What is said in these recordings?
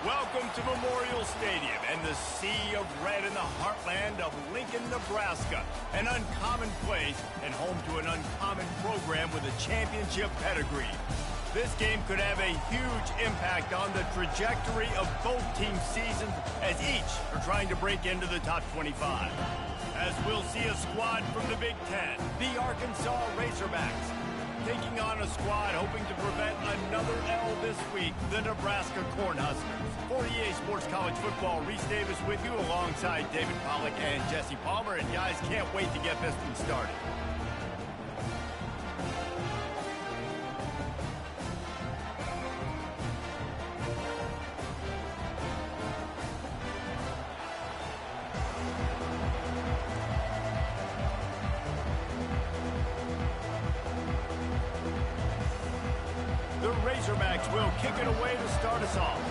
Welcome to Memorial Stadium and the sea of red in the heartland of Lincoln, Nebraska. An uncommon place and home to an uncommon program with a championship pedigree. This game could have a huge impact on the trajectory of both teams' seasons as each are trying to break into the top 25. As we'll see a squad from the Big Ten, the Arkansas Razorbacks, taking on a squad hoping to prevent another L this week, the Nebraska Cornhuskers. For EA Sports College Football, Reese Davis with you alongside David Pollack and Jesse Palmer. And guys, can't wait to get this one started. The Razorbacks will kick it away to start us off.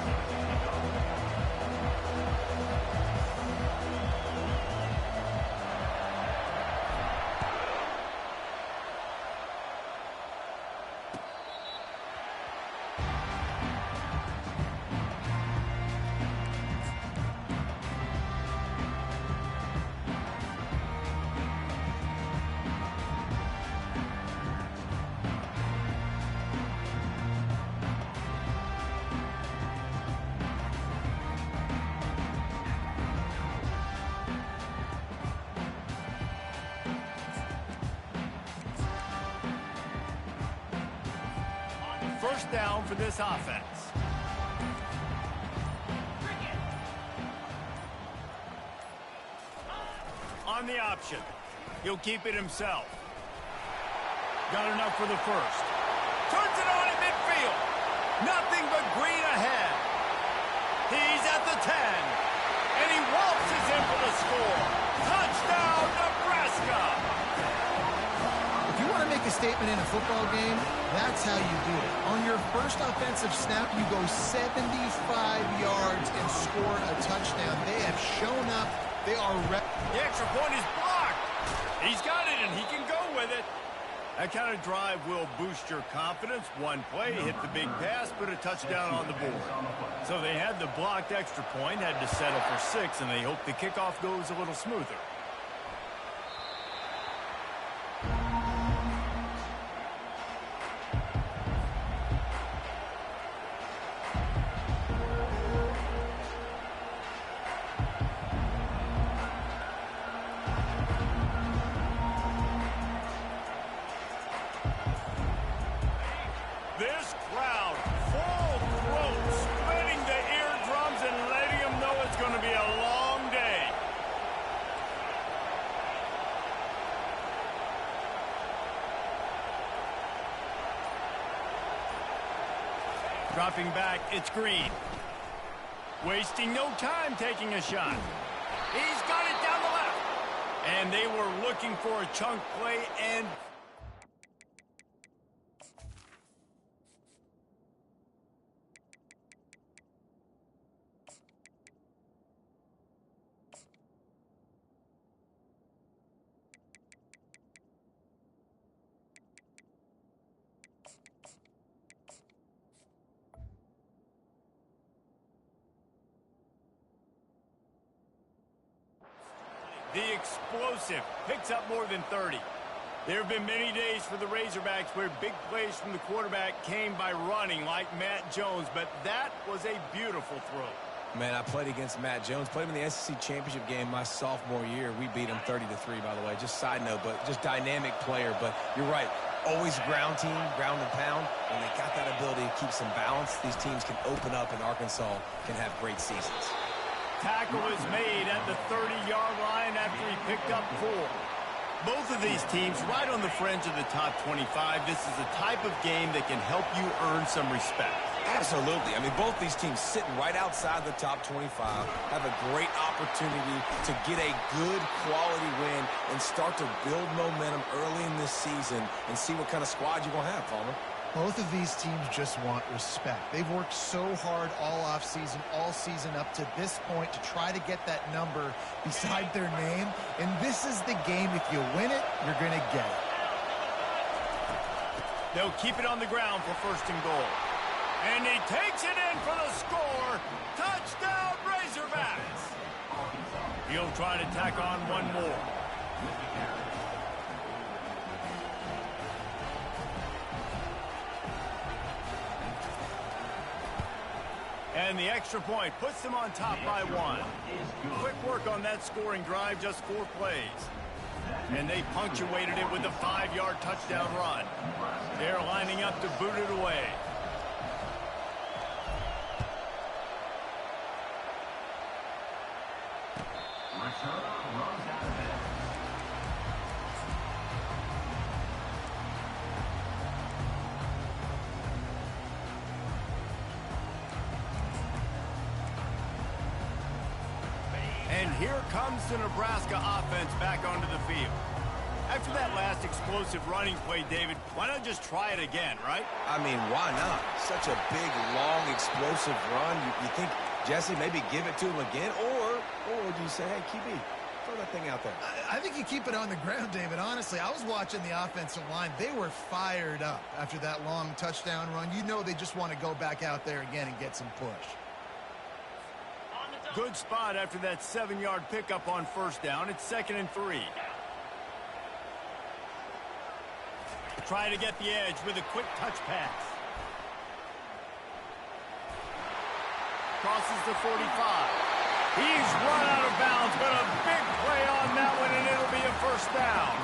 First down for this offense. On the option. He'll keep it himself. Got enough for the first. Turns it on at midfield. Nothing but green ahead. He's at the 10. And he waltzes in for the score. Touchdown, Nebraska! If you want to make a statement in a football game, that's how you do it. On your first offensive snap, you go 75 yards and score a touchdown. They have shown up. They are ready. The extra point is blocked. He's got it, and he can go with it. That kind of drive will boost your confidence. One play, hit the big pass, put a touchdown on the board. So they had the blocked extra point, had to settle for 6, and they hope the kickoff goes a little smoother. This crowd, full throat, splitting the eardrums and letting them know it's going to be a long day. Dropping back, it's Green. Wasting no time taking a shot. He's got it down the left. And they were looking for a chunk play and... The explosive picks up more than 30. There have been many days for the Razorbacks where big plays from the quarterback came by running like Matt Jones, but that was a beautiful throw. Man, I played against Matt Jones. Played him in the SEC Championship game my sophomore year. We beat him 30-3, by the way. Just side note, but just dynamic player. But you're right. Always ground team, ground and pound. When they got that ability to keep some balance, these teams can open up, and Arkansas can have great seasons. Tackle is made at the 30-yard line after he picked up 4. Both of these teams right on the fringe of the top 25. This is a type of game that can help you earn some respect. Absolutely. I mean, both these teams sitting right outside the top 25 have a great opportunity to get a good quality win and start to build momentum early in this season and see what kind of squad you're going to have, Palmer. Both of these teams just want respect. They've worked so hard all offseason, all season up to this point to try to get that number beside their name. And this is the game. If you win it, you're going to get it. They'll keep it on the ground for 1st and goal. And he he takes it in for the score. Touchdown, Razorbacks. He'll try to tack on one more. And the extra point puts them on top by one. Quick work on that scoring drive, just 4 plays. And they punctuated it with a 5-yard touchdown run. They're lining up to boot it away. And here comes the Nebraska offense back onto the field. After that last explosive running play, David, why not just try it again, right? I mean, why not? Such a big, long, explosive run. You think, Jesse, maybe give it to him again? Or do you say, hey, QB, throw that thing out there? I think you keep it on the ground, David. Honestly, I was watching the offensive line. They were fired up after that long touchdown run. You know they just want to go back out there again and get some push. Good spot after that 7-yard pickup on first down. It's 2nd and 3. Try to get the edge with a quick touch pass. Crosses the 45. He's run out of bounds, but a big play on that one, and it'll be a first down.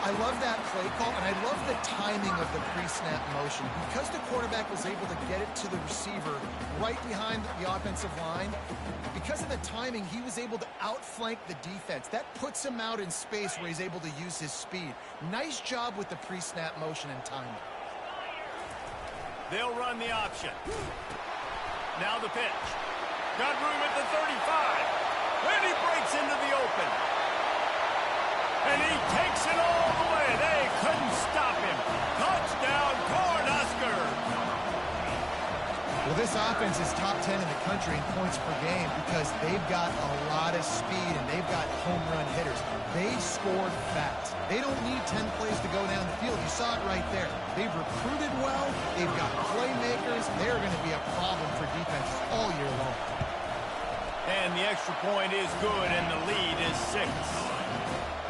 I love that play call, and I love the timing of the pre-snap motion. Because the quarterback was able to get it to the receiver right behind the offensive line, because of the timing, he was able to outflank the defense. That puts him out in space where he's able to use his speed. Nice job with the pre-snap motion and timing. They'll run the option. Now the pitch. Got room at the 35. And he breaks into the open. And he takes it all the way. They couldn't stop him. Touchdown, Cornhuskers. Well, this offense is top 10 in the country in points per game because they've got a lot of speed and they've got home run hitters. They scored fast. They don't need 10 plays to go down the field. You saw it right there. They've recruited well. They've got playmakers. They're going to be a problem for defenses all year long. And the extra point is good, and the lead is 6.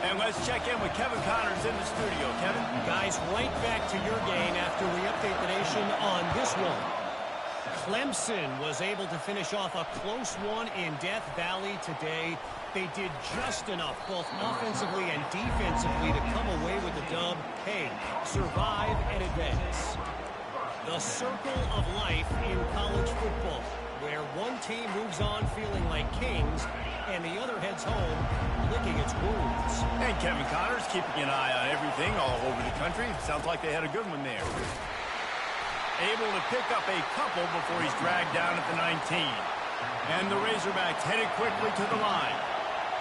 And let's check in with Kevin Connors in the studio. Kevin? Guys, right back to your game after we update the nation on this one. Clemson was able to finish off a close one in Death Valley today. They did just enough, both offensively and defensively, to come away with the dub. Hey, survive and advance. The circle of life in college football, where one team moves on feeling like kings and the other heads home licking its wounds. And Kevin Connors keeping an eye on everything all over the country. Sounds like they had a good one there. Able to pick up a couple before he's dragged down at the 19. And the Razorbacks headed quickly to the line.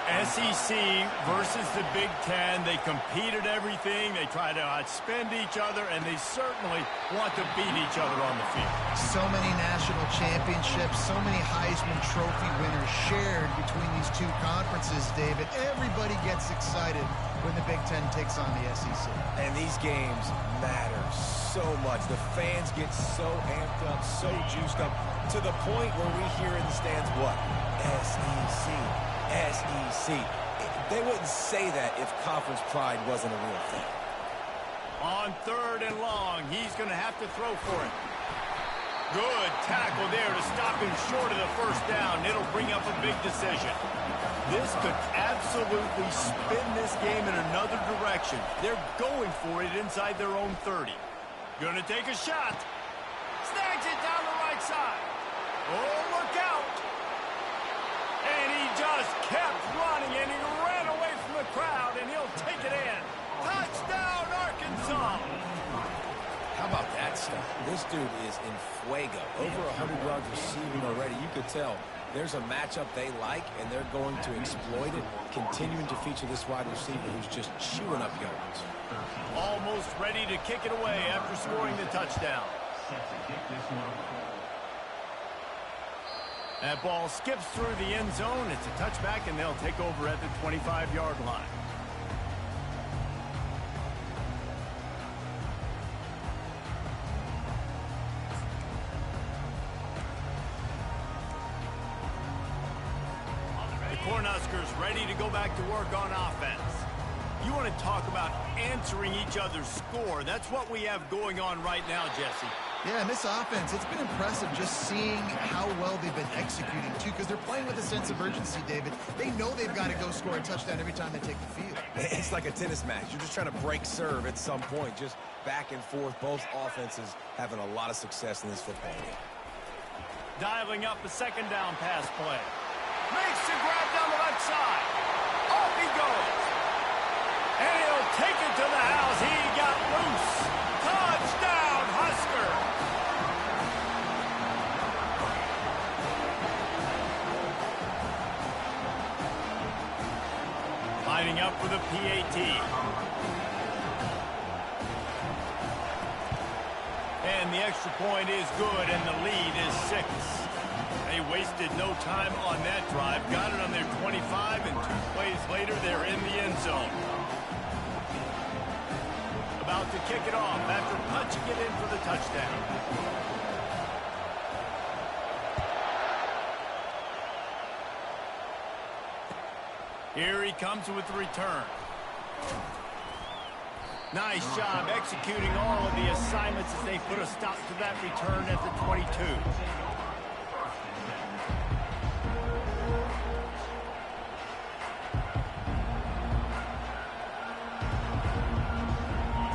SEC versus the Big Ten. They competed everything. They try to outspend each other, and they certainly want to beat each other on the field. So many national championships, so many Heisman Trophy winners shared between these two conferences, David. Everybody gets excited when the Big Ten takes on the SEC. And these games matter so much. The fans get so amped up, so juiced up, to the point where we hear in the stands, what? SEC. SEC. They wouldn't say that if conference pride wasn't a real thing. On 3rd and long, he's going to have to throw for it. Good tackle there to stop him short of the first down. It'll bring up a big decision. This could absolutely spin this game in another direction. They're going for it inside their own 30. Going to take a shot. Snags it down the right side. Oh, look out. And he just kept running, and he ran away from the crowd, and he'll take it in. Touchdown, Arkansas! How about that stuff? This dude is in fuego. Over 100 yards receiving already. You could tell there's a matchup they like, and they're going to exploit it, continuing to feature this wide receiver who's just chewing up yards. Almost ready to kick it away after scoring the touchdown. That ball skips through the end zone. It's a touchback, and they'll take over at the 25-yard line. Cornhuskers ready to go back to work on offense. You want to talk about answering each other's score. That's what we have going on right now, Jesse. Yeah, and this offense, it's been impressive just seeing how well they've been executing, too, because they're playing with a sense of urgency, David. They know they've got to go score a touchdown every time they take the field. It's like a tennis match. You're just trying to break serve at some point, just back and forth. Both offenses having a lot of success in this football game. Dialing up a second down pass play. Makes the grab down the left side. Off he goes. And he'll take it to the house. He got loose. Touchdown, Husker. Lining up for the PAT. And the extra point is good, and the lead is 6. They wasted no time on that drive. Got it on their 25, and 2 plays later, they're in the end zone. About to kick it off after punching it in for the touchdown. Here he comes with the return. Nice job executing all of the assignments as they put a stop to that return at the 22.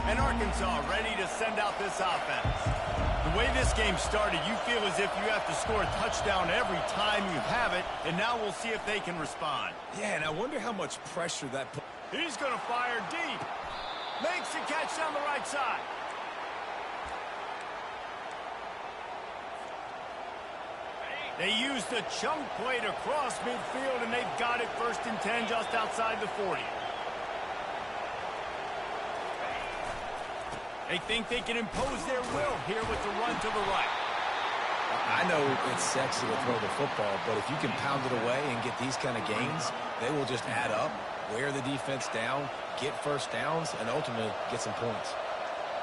And Arkansas ready to send out this offense. The way this game started, you feel as if you have to score a touchdown every time you have it, and now we'll see if they can respond. Yeah, and I wonder how much pressure that put. He's going to fire deep. Makes the catch down the right side. They used a chunk play to cross midfield, and they've got it 1st and 10 just outside the 40. They think they can impose their will here with the run to the right. I know it's sexy to throw the football, but if you can pound it away and get these kind of gains, they will just add up, wear the defense down, get first downs, and ultimately get some points.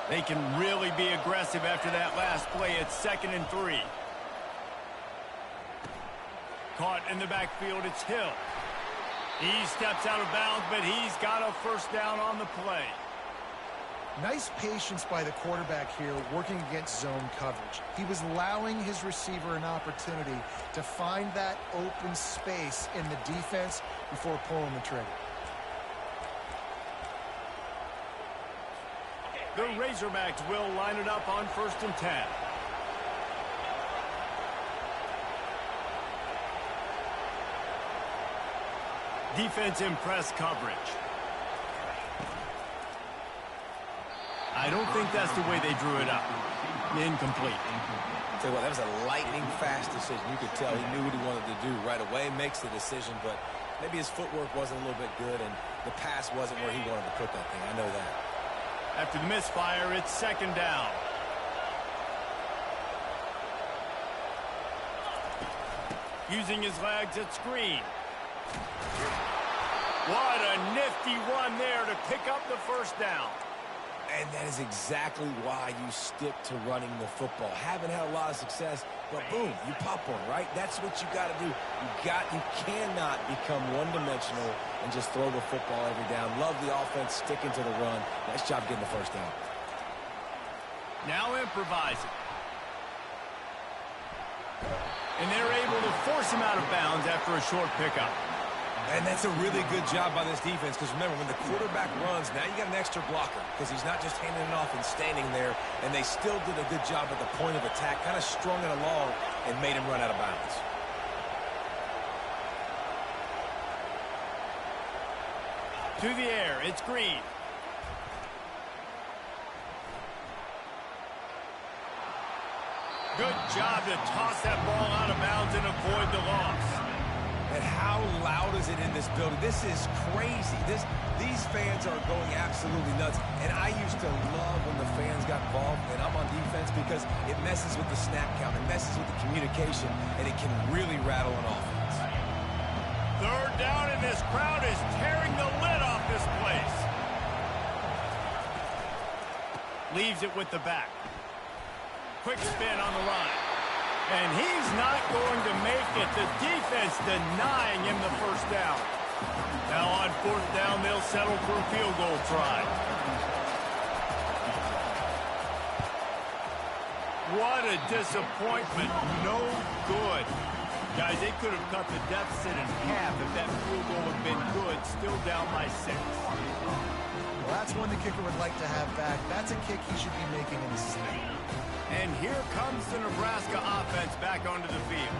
They can really be aggressive after that last play. It's 2nd and 3. Caught in the backfield, it's Hill. He steps out of bounds, but he's got a first down on the play. Nice patience by the quarterback here working against zone coverage. He was allowing his receiver an opportunity to find that open space in the defense before pulling the trigger. The Razorbacks will line it up on 1st and 10. Defense in press coverage. I don't think that's the way they drew it up. Incomplete. Tell you what, that was a lightning-fast decision. You could tell he knew what he wanted to do right away, makes the decision, but maybe his footwork wasn't a little bit good, and the pass wasn't where he wanted to put that thing. I know that. After the misfire, it's 2nd down. Using his legs at screen. What a nifty run there to pick up the first down. And that is exactly why you stick to running the football. Haven't had a lot of success, but boom, you pop one, right? That's what you got to do. You cannot become one-dimensional and just throw the football every down. Love the offense, sticking to the run. Nice job getting the first down. Now improvising. And they're able to force him out of bounds after a short pickup. And that's a really good job by this defense, because remember, when the quarterback runs, now you got an extra blocker, because he's not just handing it off and standing there, and they still did a good job at the point of attack, kind of strung it along and made him run out of bounds. To the air, it's Green. Good job to toss that ball out of bounds and avoid the loss. And how loud is it in this building? This is crazy. These fans are going absolutely nuts. And I used to love when the fans got involved, and I'm on defense, because it messes with the snap count, it messes with the communication, and it can really rattle an offense. 3rd down, and this crowd is tearing the lid off this place. Leaves it with the back. Quick spin on the line. And he's not going to make it. The defense denying him the first down. Now on fourth down, they'll settle for a field goal try. What a disappointment. No good. Guys, they could have cut the deficit in half if that field goal had been good. Still down by 6. Well, that's one the kicker would like to have back. That's a kick he should be making in this game. And here comes the Nebraska offense back onto the field.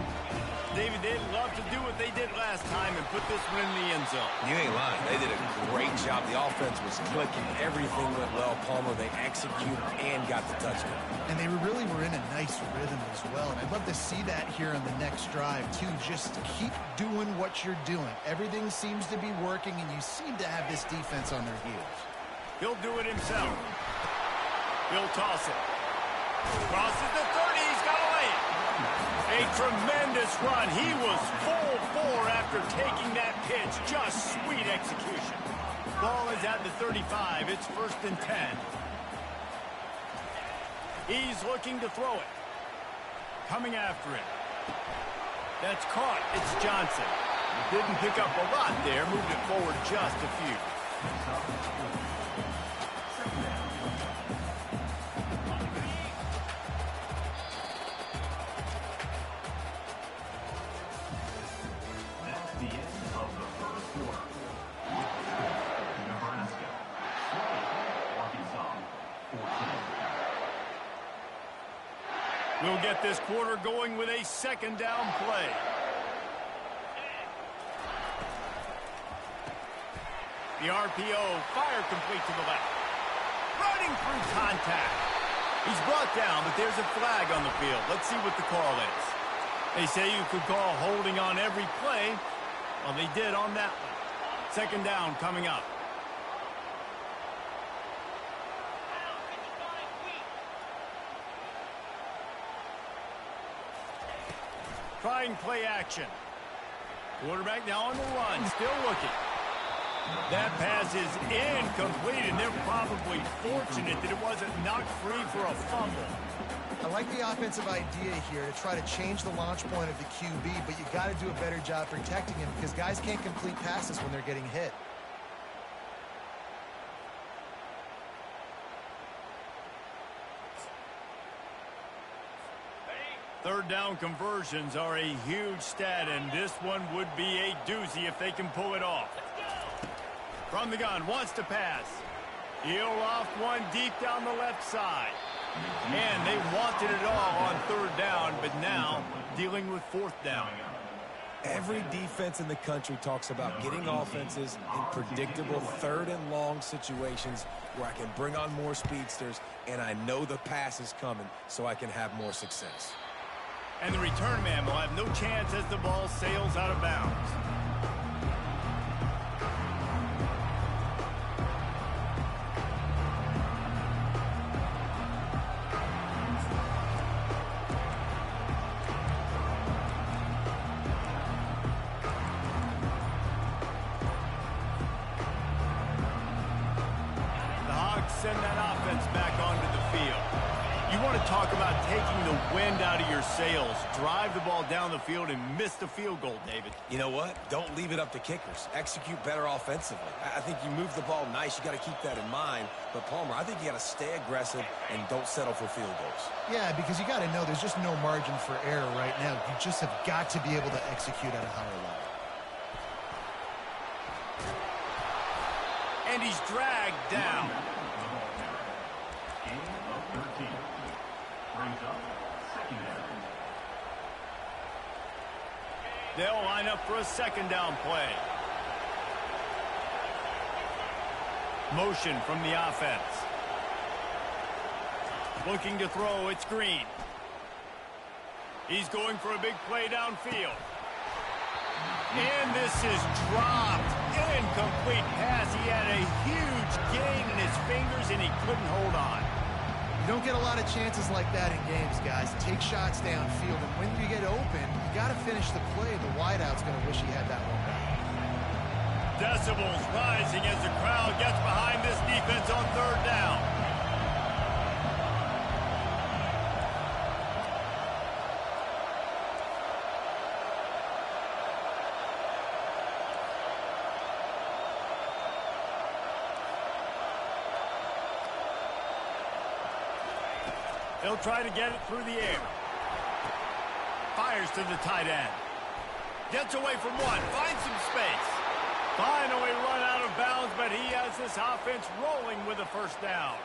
David, they'd love to do what they did last time and put this one in the end zone. You ain't lying. They did a great job. The offense was clicking. Everything went well. Palmer, they executed and got the touchdown. And they really were in a nice rhythm as well. And I'd love to see that here on the next drive, too. Just keep doing what you're doing. Everything seems to be working, and you seem to have this defense on their heels. He'll do it himself. He'll toss it. Crosses the 30. He's got a lane. A tremendous run. He was full bore after taking that pitch. Just sweet execution. Ball is at the 35. It's 1st and 10. He's looking to throw it. Coming after it. That's caught. It's Johnson. Didn't pick up a lot there. Moved it forward just a few. We'll get this quarter going with a 2nd down play. The RPO, fire complete to the left. Running through contact. He's brought down, but there's a flag on the field. Let's see what the call is. They say you could call holding on every play. Well, they did on that one. 2nd down coming up. Trying play action. Quarterback now on the run, still looking. That pass is incomplete, and they're probably fortunate that it wasn't knocked free for a fumble. I like the offensive idea here to try to change the launch point of the QB, but you got to do a better job protecting him because guys can't complete passes when they're getting hit. 3rd down conversions are a huge stat, and this one would be a doozy if they can pull it off. From the gun, wants to pass. He'll off one deep down the left side. And they wanted it all on 3rd down, but now dealing with 4th down. Every defense in the country talks about getting offenses in predictable 3rd and long situations where I can bring on more speedsters and I know the pass is coming so I can have more success. And the return man will have no chance as the ball sails out of bounds. The Hogs send that offense back onto the field. You want to talk about taking the wind out of your sails. Drive the ball down the field and miss the field goal, David. You know what? Don't leave it up to kickers. Execute better offensively. I think you move the ball nice. You got to keep that in mind. But, Palmer, I think you got to stay aggressive and don't settle for field goals. Yeah, because you got to know there's just no margin for error right now. You just have got to be able to execute at a higher level. And he's dragged down. They'll line up for a 2nd down play. Motion from the offense. Looking to throw, it's Green. He's going for a big play downfield. And this is dropped. Incomplete pass. He had a huge gain in his fingers and he couldn't hold on. You don't get a lot of chances like that in games, guys. Take shots downfield, and when you get open, you got to finish the play. The wideout's going to wish he had that one back. Decibels rising as the crowd gets behind this defense on 3rd down. He'll try to get it through the air. Fires to the tight end. Gets away from one. Finds some space. Finally run out of bounds, but he has this offense rolling with a first down.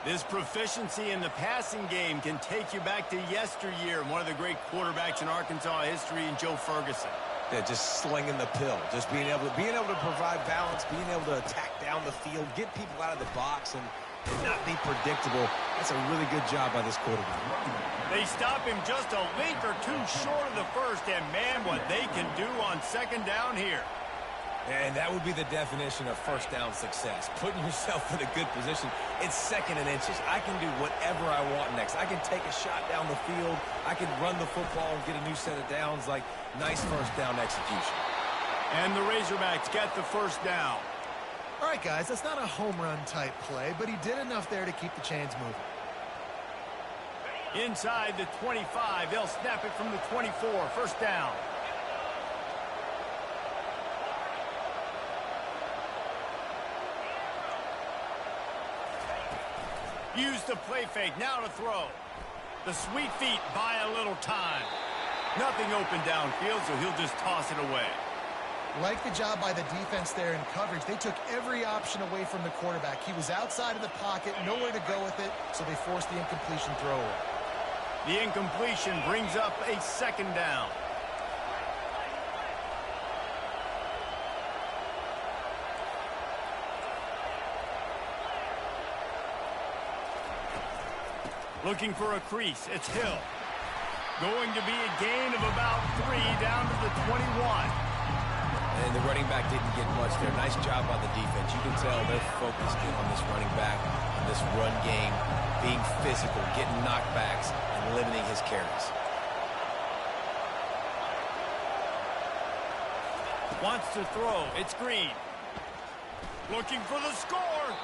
This proficiency in the passing game can take you back to yesteryear. One of the great quarterbacks in Arkansas history, in Joe Ferguson. Yeah, just slinging the pill, just being able to provide balance, being able to attack down the field, get people out of the box, and not be predictable. That's a really good job by this quarterback. They stop him just a length or two short of the first, and man, what they can do on second down here. And that would be the definition of first down success, putting yourself in a good position. It's second and inches. I can do whatever I want next. I can take a shot down the field. I can run the football and get a new set of downs. Like, nice first down execution. And the Razorbacks get the first down. All right, guys, that's not a home run type play, but he did enough there to keep the chains moving. Inside the 25, they'll snap it from the 24. First down. Use the play fake, now to throw. The sweet feet buy a little time. Nothing open downfield, so he'll just toss it away. Like the job by the defense there in coverage. They took every option away from the quarterback. He was outside of the pocket, nowhere to go with it, so they forced the incompletion throw. The incompletion brings up a second down. Looking for a crease. It's Hill. Going to be a gain of about 3 down to the 21. And the running back didn't get much there. Nice job by the defense. You can tell they're focused in on this running back, on this run game, being physical, getting knockbacks, and limiting his carries. Wants to throw. It's Green. Looking for the score.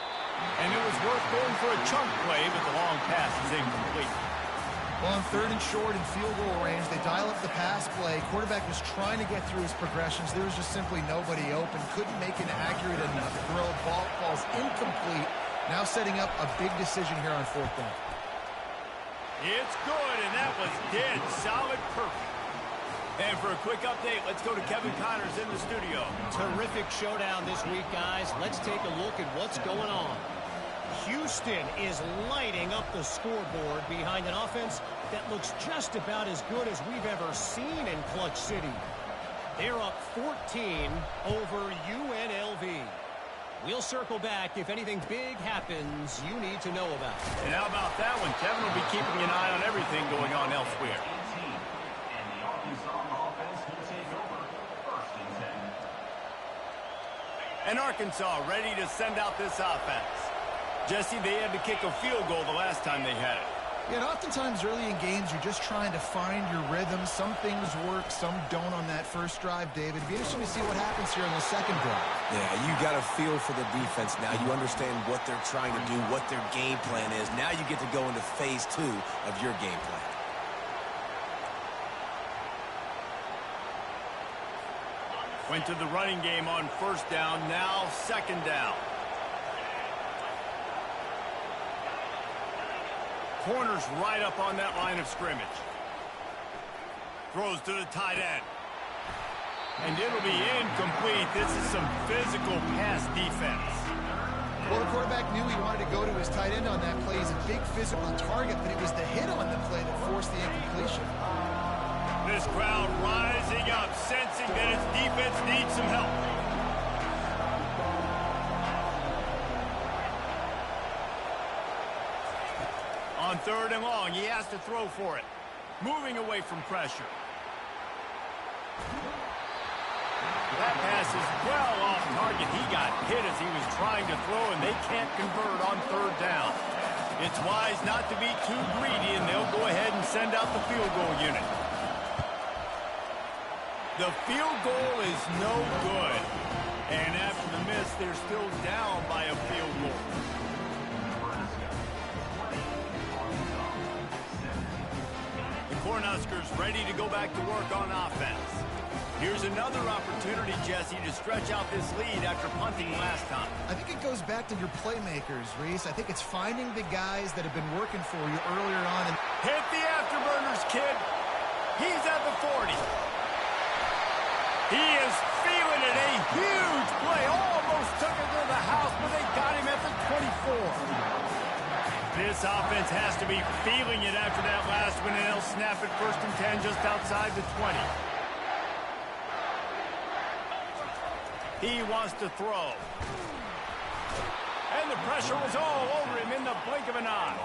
And it was worth going for a chunk play, but the long pass is incomplete. Well, on third and short and field goal range, they dial up the pass play. Quarterback was trying to get through his progressions. There was just simply nobody open. Couldn't make an accurate enough throw. Ball falls incomplete. Now setting up a big decision here on fourth down. It's good, and that was dead solid perfect. And for a quick update, let's go to Kevin Connors in the studio. Terrific showdown this week, guys. Let's take a look at what's going on. Houston is lighting up the scoreboard behind an offense that looks just about as good as we've ever seen in Clutch City. They're up 14 over UNLV. We'll circle back if anything big happens you need to know about. And how about that one? Kevin will be keeping an eye on everything going on elsewhere. And Arkansas ready to send out this offense. Jesse, they had to kick a field goal the last time they had it. Yeah, and oftentimes early in games, you're just trying to find your rhythm. Some things work, some don't on that first drive, David. It'd be interesting to see what happens here on the second drive. Yeah, you got a feel for the defense now. You understand what they're trying to do, what their game plan is. Now you get to go into phase 2 of your game plan. Went to the running game on first down, now second down. Corners right up on that line of scrimmage. Throws to the tight end. And it'll be incomplete. This is some physical pass defense. Well, the quarterback knew he wanted to go to his tight end on that play. He's a big physical target, but it was the hit on the play that forced the incompletion. This crowd rising up, sensing that its defense needs some help. On third and long, he has to throw for it. Moving away from pressure. That pass is well off target. He got hit as he was trying to throw, and they can't convert on third down. It's wise not to be too greedy, and they'll go ahead and send out the field goal unit. The field goal is no good. And after the miss, they're still down by a field goal. The Cornhuskers ready to go back to work on offense. Here's another opportunity, Jesse, to stretch out this lead after punting last time. I think it goes back to your playmakers, Reese. I think it's finding the guys that have been working for you earlier on. Hit the afterburners, kid. He's at the 40. He is feeling it. A huge play. Almost took it to the house, but they got him at the 24. This offense has to be feeling it after that last one, and they'll snap it 1st and 10 just outside the 20. He wants to throw. And the pressure was all over him in the blink of an eye.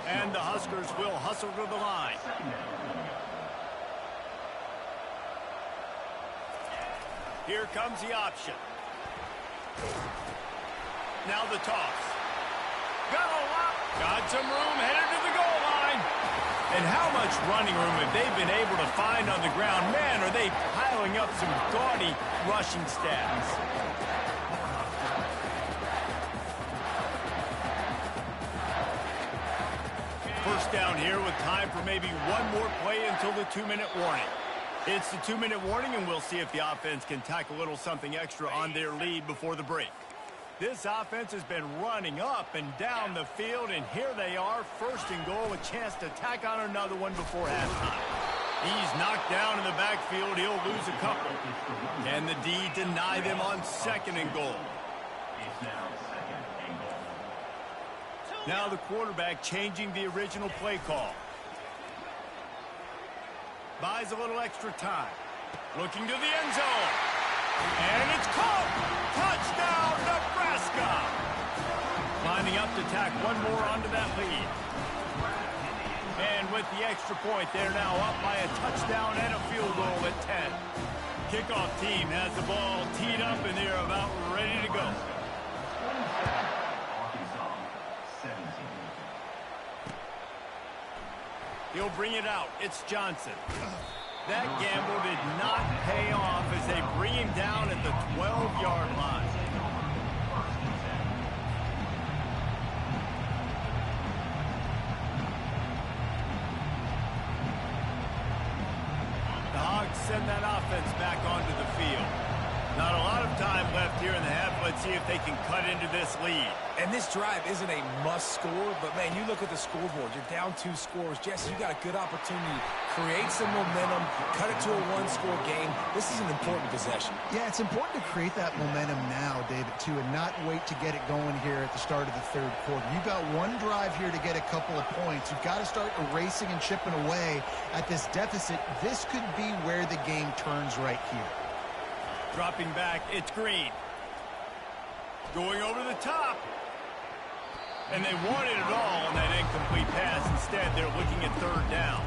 And the Huskers will hustle to the line. Here comes the option. Now the toss. Got a lot. Got some room, headed to the goal line. And how much running room have they been able to find on the ground? Man, are they piling up some gaudy rushing stats. First down here with time for maybe one more play until the 2-minute warning. It's the 2-minute warning, and we'll see if the offense can tack a little something extra on their lead before the break. This offense has been running up and down the field, and here they are, 1st and goal, a chance to tack on another one before halftime. He's knocked down in the backfield. He'll lose a couple. And the D deny them on 2nd and goal. Now the quarterback changing the original play call. Buys a little extra time. Looking to the end zone. And it's caught. Touchdown, Nebraska. Lining up to tack one more onto that lead. And with the extra point, they're now up by a touchdown and a field goal at 10. Kickoff team has the ball teed up, and they're about ready to go. He'll bring it out. It's Johnson. That gamble did not pay off as they bring him down at the 12-yard line. The Hogs send that offense back onto the field. Not a lot of time left here in the half. Let's see if they can cut into this lead. And this drive isn't a must score, but, man, you look at the scoreboard. You're down 2 scores. Jesse, you got a good opportunity. Create some momentum. Cut it to a 1-score game. This is an important possession. Yeah, it's important to create that momentum now, David, too, and not wait to get it going here at the start of the 3rd quarter. You've got one drive here to get a couple of points. You've got to start erasing and chipping away at this deficit. This could be where the game turns right here. Dropping back, it's Green. Going over the top. And they wanted it all on that incomplete pass. Instead, they're looking at 3rd down.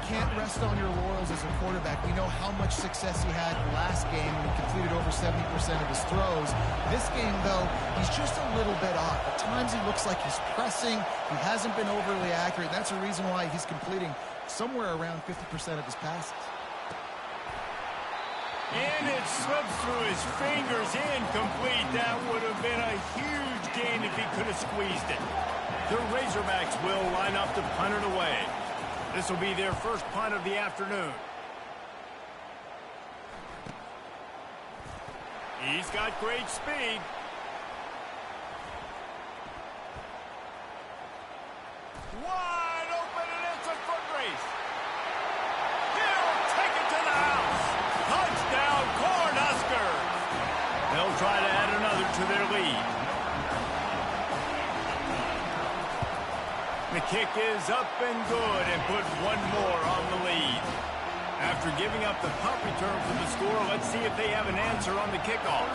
Can't rest on your laurels as a quarterback. We know how much success he had last game when he completed over 70% of his throws. This game, though, he's just a little bit off. At times he looks like he's pressing. He hasn't been overly accurate. That's a reason why he's completing somewhere around 50% of his passes. And it slips through his fingers, incomplete. That would have been a huge gain if he could have squeezed it. The Razorbacks will line up to punt it away. This will be their first punt of the afternoon. He's got great speed. Wide open, and it's a foot race. He'll take it to the house. Touchdown, Cornhuskers. They'll try to add another to their lead. The kick is up and good and put one more on the lead. After giving up the punt return for the score, let's see if they have an answer on the kickoff.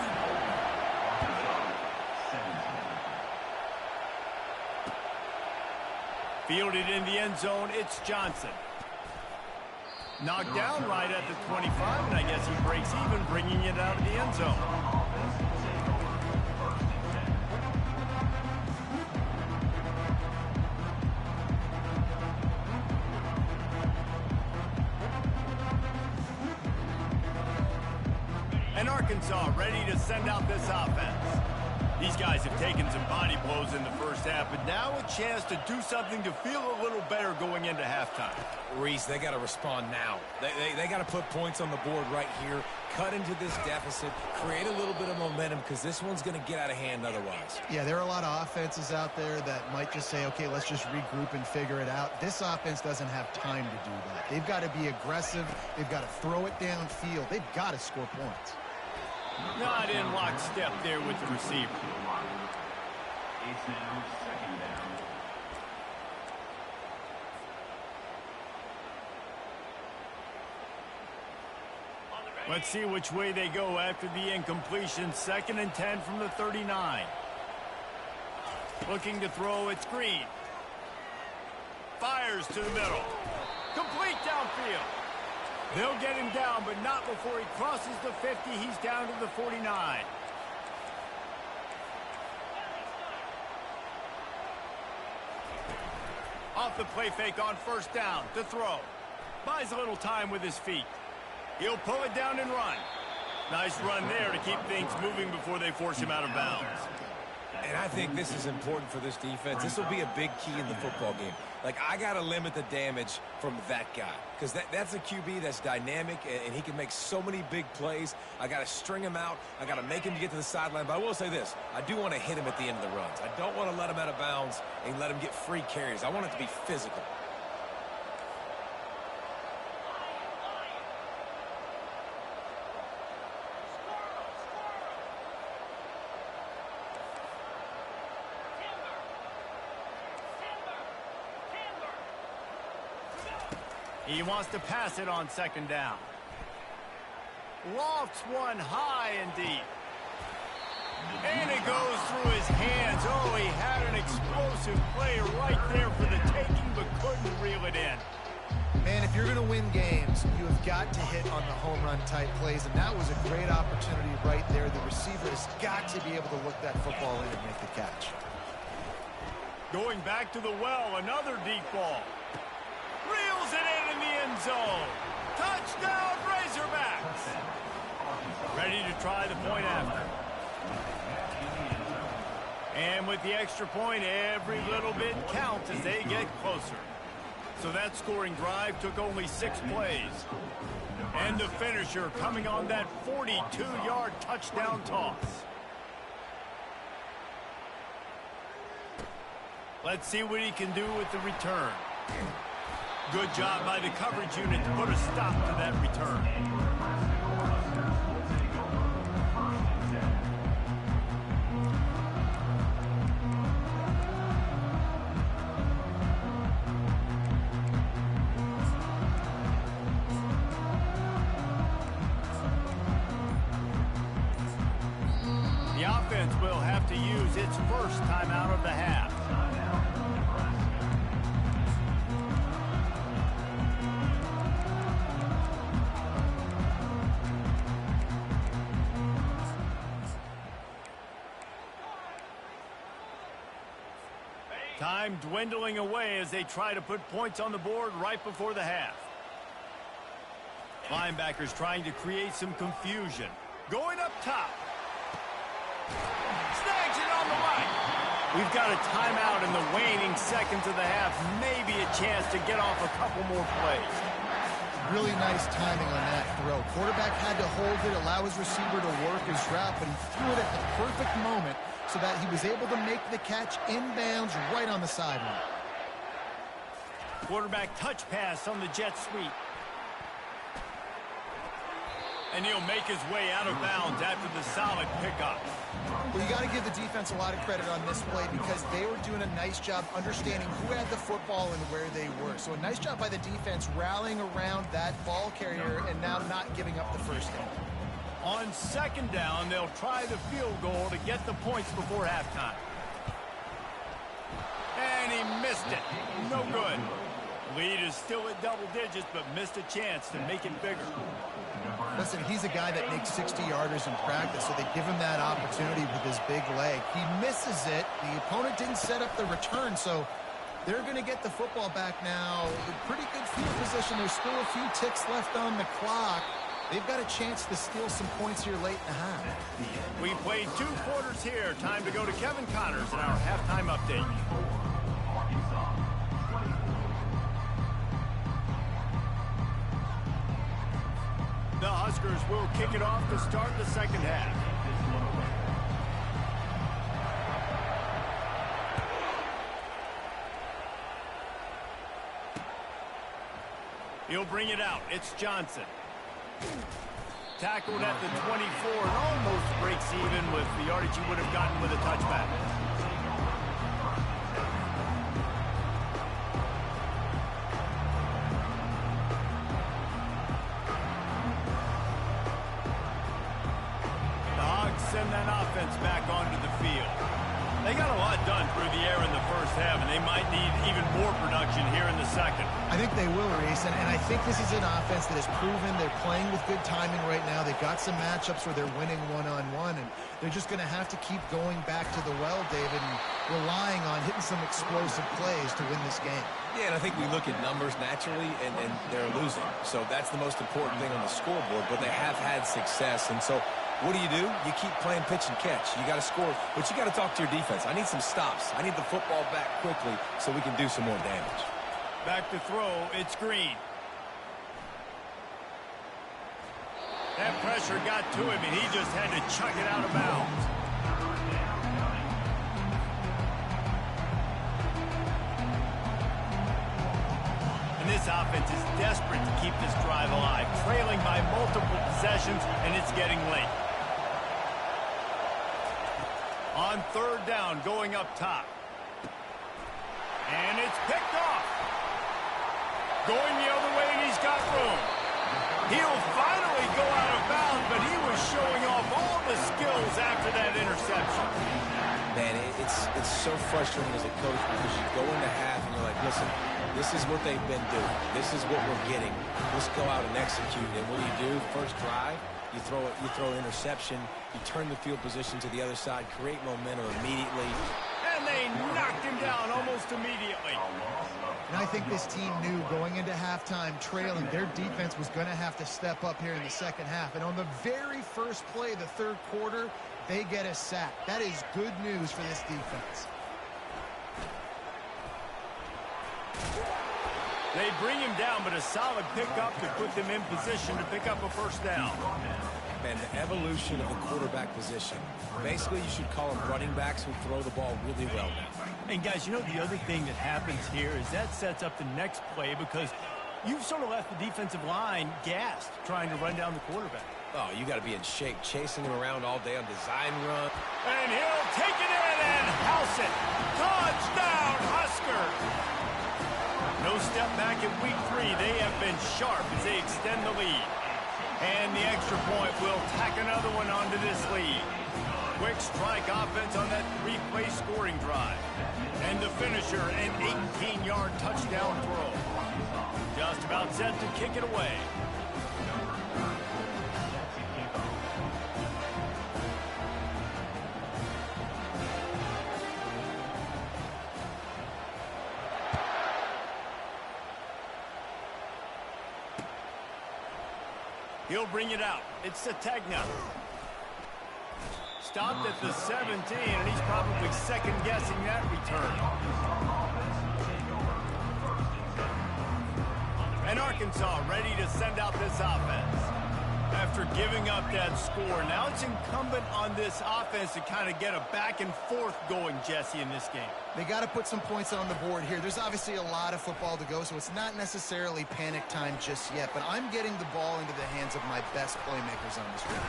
Fielded in the end zone, it's Johnson. Knocked down right at the 25, and I guess he breaks even, bringing it out of the end zone. And Arkansas ready to send out this offense. These guys have taken some body blows in the first half, but now a chance to do something to feel a little better going into halftime. Reese, they got to respond now. They got to put points on the board right here, cut into this deficit, create a little bit of momentum, because this one's going to get out of hand otherwise. Yeah, there are a lot of offenses out there that might just say, okay, let's just regroup and figure it out. This offense doesn't have time to do that. They've got to be aggressive. They've got to throw it downfield. They've got to score points. Not in lockstep there with the receiver. Let's see which way they go after the incompletion. 2nd and 10 from the 39. Looking to throw, it's Green. Fires to the middle. Complete downfield. They'll get him down, but not before he crosses the 50. He's down to the 49. Off the play fake on 1st down to throw. Buys a little time with his feet. He'll pull it down and run. Nice run there to keep things moving before they force him out of bounds. And I think this is important for this defense. This will be a big key in the football game. Like, I got to limit the damage from that guy, because that's a QB that's dynamic, and he can make so many big plays. I got to string him out. I got to make him get to the sideline. But I will say this. I do want to hit him at the end of the runs. I don't want to let him out of bounds and let him get free carries. I want it to be physical. He wants to pass it on 2nd down. Lofts one high and deep. And it goes through his hands. Oh, he had an explosive play right there for the taking, but couldn't reel it in. Man, if you're going to win games, you have got to hit on the home run type plays, and that was a great opportunity right there. The receiver has got to be able to look that football in and make the catch. Going back to the well, another deep ball. Reels it in the end zone. Touchdown, Razorbacks. Ready to try the point after. And with the extra point, every little bit counts as they get closer. So that scoring drive took only 6 plays. And the finisher coming on that 42-yard touchdown toss. Let's see what he can do with the return. Good job by the coverage unit to put a stop to that return. The offense will have to use its first timeout of the half. Time dwindling away as they try to put points on the board right before the half. Linebackers trying to create some confusion. Going up top. Snags it on the right. We've got a timeout in the waning seconds of the half. Maybe a chance to get off a couple more plays. Really nice timing on that throw. Quarterback had to hold it, allow his receiver to work his route, but he threw it at the perfect moment so that he was able to make the catch inbounds right on the sideline. Quarterback touch pass on the jet sweep. And he'll make his way out of bounds after the solid pickup. Well, you got to give the defense a lot of credit on this play because they were doing a nice job understanding who had the football and where they were. So a nice job by the defense rallying around that ball carrier and now not giving up the first down. On 2nd down, they'll try the field goal to get the points before halftime. And he missed it. No good. Lead is still at double digits, but missed a chance to make it bigger. Listen, he's a guy that makes 60-yarders in practice, so they give him that opportunity with his big leg. He misses it. The opponent didn't set up the return, so they're going to get the football back now. Pretty good field position. There's still a few ticks left on the clock. They've got a chance to steal some points here late in the half. We played 2 quarters here. Time to go to Kevin Connors in our halftime update. The Huskers will kick it off to start the second half. He'll bring it out. It's Johnson. Tackled at the 24 and almost breaks even with the yardage he would have gotten with a touchback. The Hogs send that offense back onto the field. They got a lot done through the air in the first half, and they might need even more production here in the second. I think they will, Reese, and I think this is an offense that has proven they're playing with good timing right now. They've got some matchups where they're winning one-on-one, and they're just going to have to keep going back to the well, David, and relying on hitting some explosive plays to win this game. Yeah, and I think we look at numbers naturally, and they're losing. So that's the most important thing on the scoreboard, but they have had success, and so what do? You keep playing pitch and catch. You got to score, but you got to talk to your defense. I need some stops. I need the football back quickly so we can do some more damage. Back to throw, it's Green. That pressure got to him, and he just had to chuck it out of bounds. And this offense is desperate to keep this drive alive, trailing by multiple possessions, and it's getting late. On third down, going up top. And it's picked off. Going the other way, and he's got room. He'll finally go out of bounds, but he was showing off all the skills after that interception. Man, it's so frustrating as a coach because you go into half and you're like, listen, this is what they've been doing. This is what we're getting. Let's go out and execute. And what do? First drive, you throw an interception, you turn the field position to the other side, create momentum immediately. And they knocked him down almost immediately. And I think this team knew going into halftime trailing, their defense was going to have to step up here in the second half. And on the very first play of the third quarter, they get a sack. That is good news for this defense. They bring him down, but a solid pickup to put them in position to pick up a first down. Man, the evolution of the quarterback position. Basically, you should call them running backs who throw the ball really well now. And guys, you know the other thing that happens here is that sets up the next play because you've sort of left the defensive line gassed trying to run down the quarterback. Oh, you got to be in shape, chasing him around all day on design run. And he'll take it in and house it. Touchdown, Huskers! No step back in week 3. They have been sharp as they extend the lead. And the extra point will tack another one onto this lead. Quick strike offense on that 3-play scoring drive. And the finisher, an 18-yard touchdown throw. Just about set to kick it away. He'll bring it out. It's Sategna. Stopped at the 17, and he's probably second-guessing that return. And Arkansas ready to send out this offense. After giving up that score, now it's incumbent on this offense to kind of get a back and forth going, Jesse, in this game. They got to put some points on the board here. There's obviously a lot of football to go, so it's not necessarily panic time just yet, but I'm getting the ball into the hands of my best playmakers on this drive.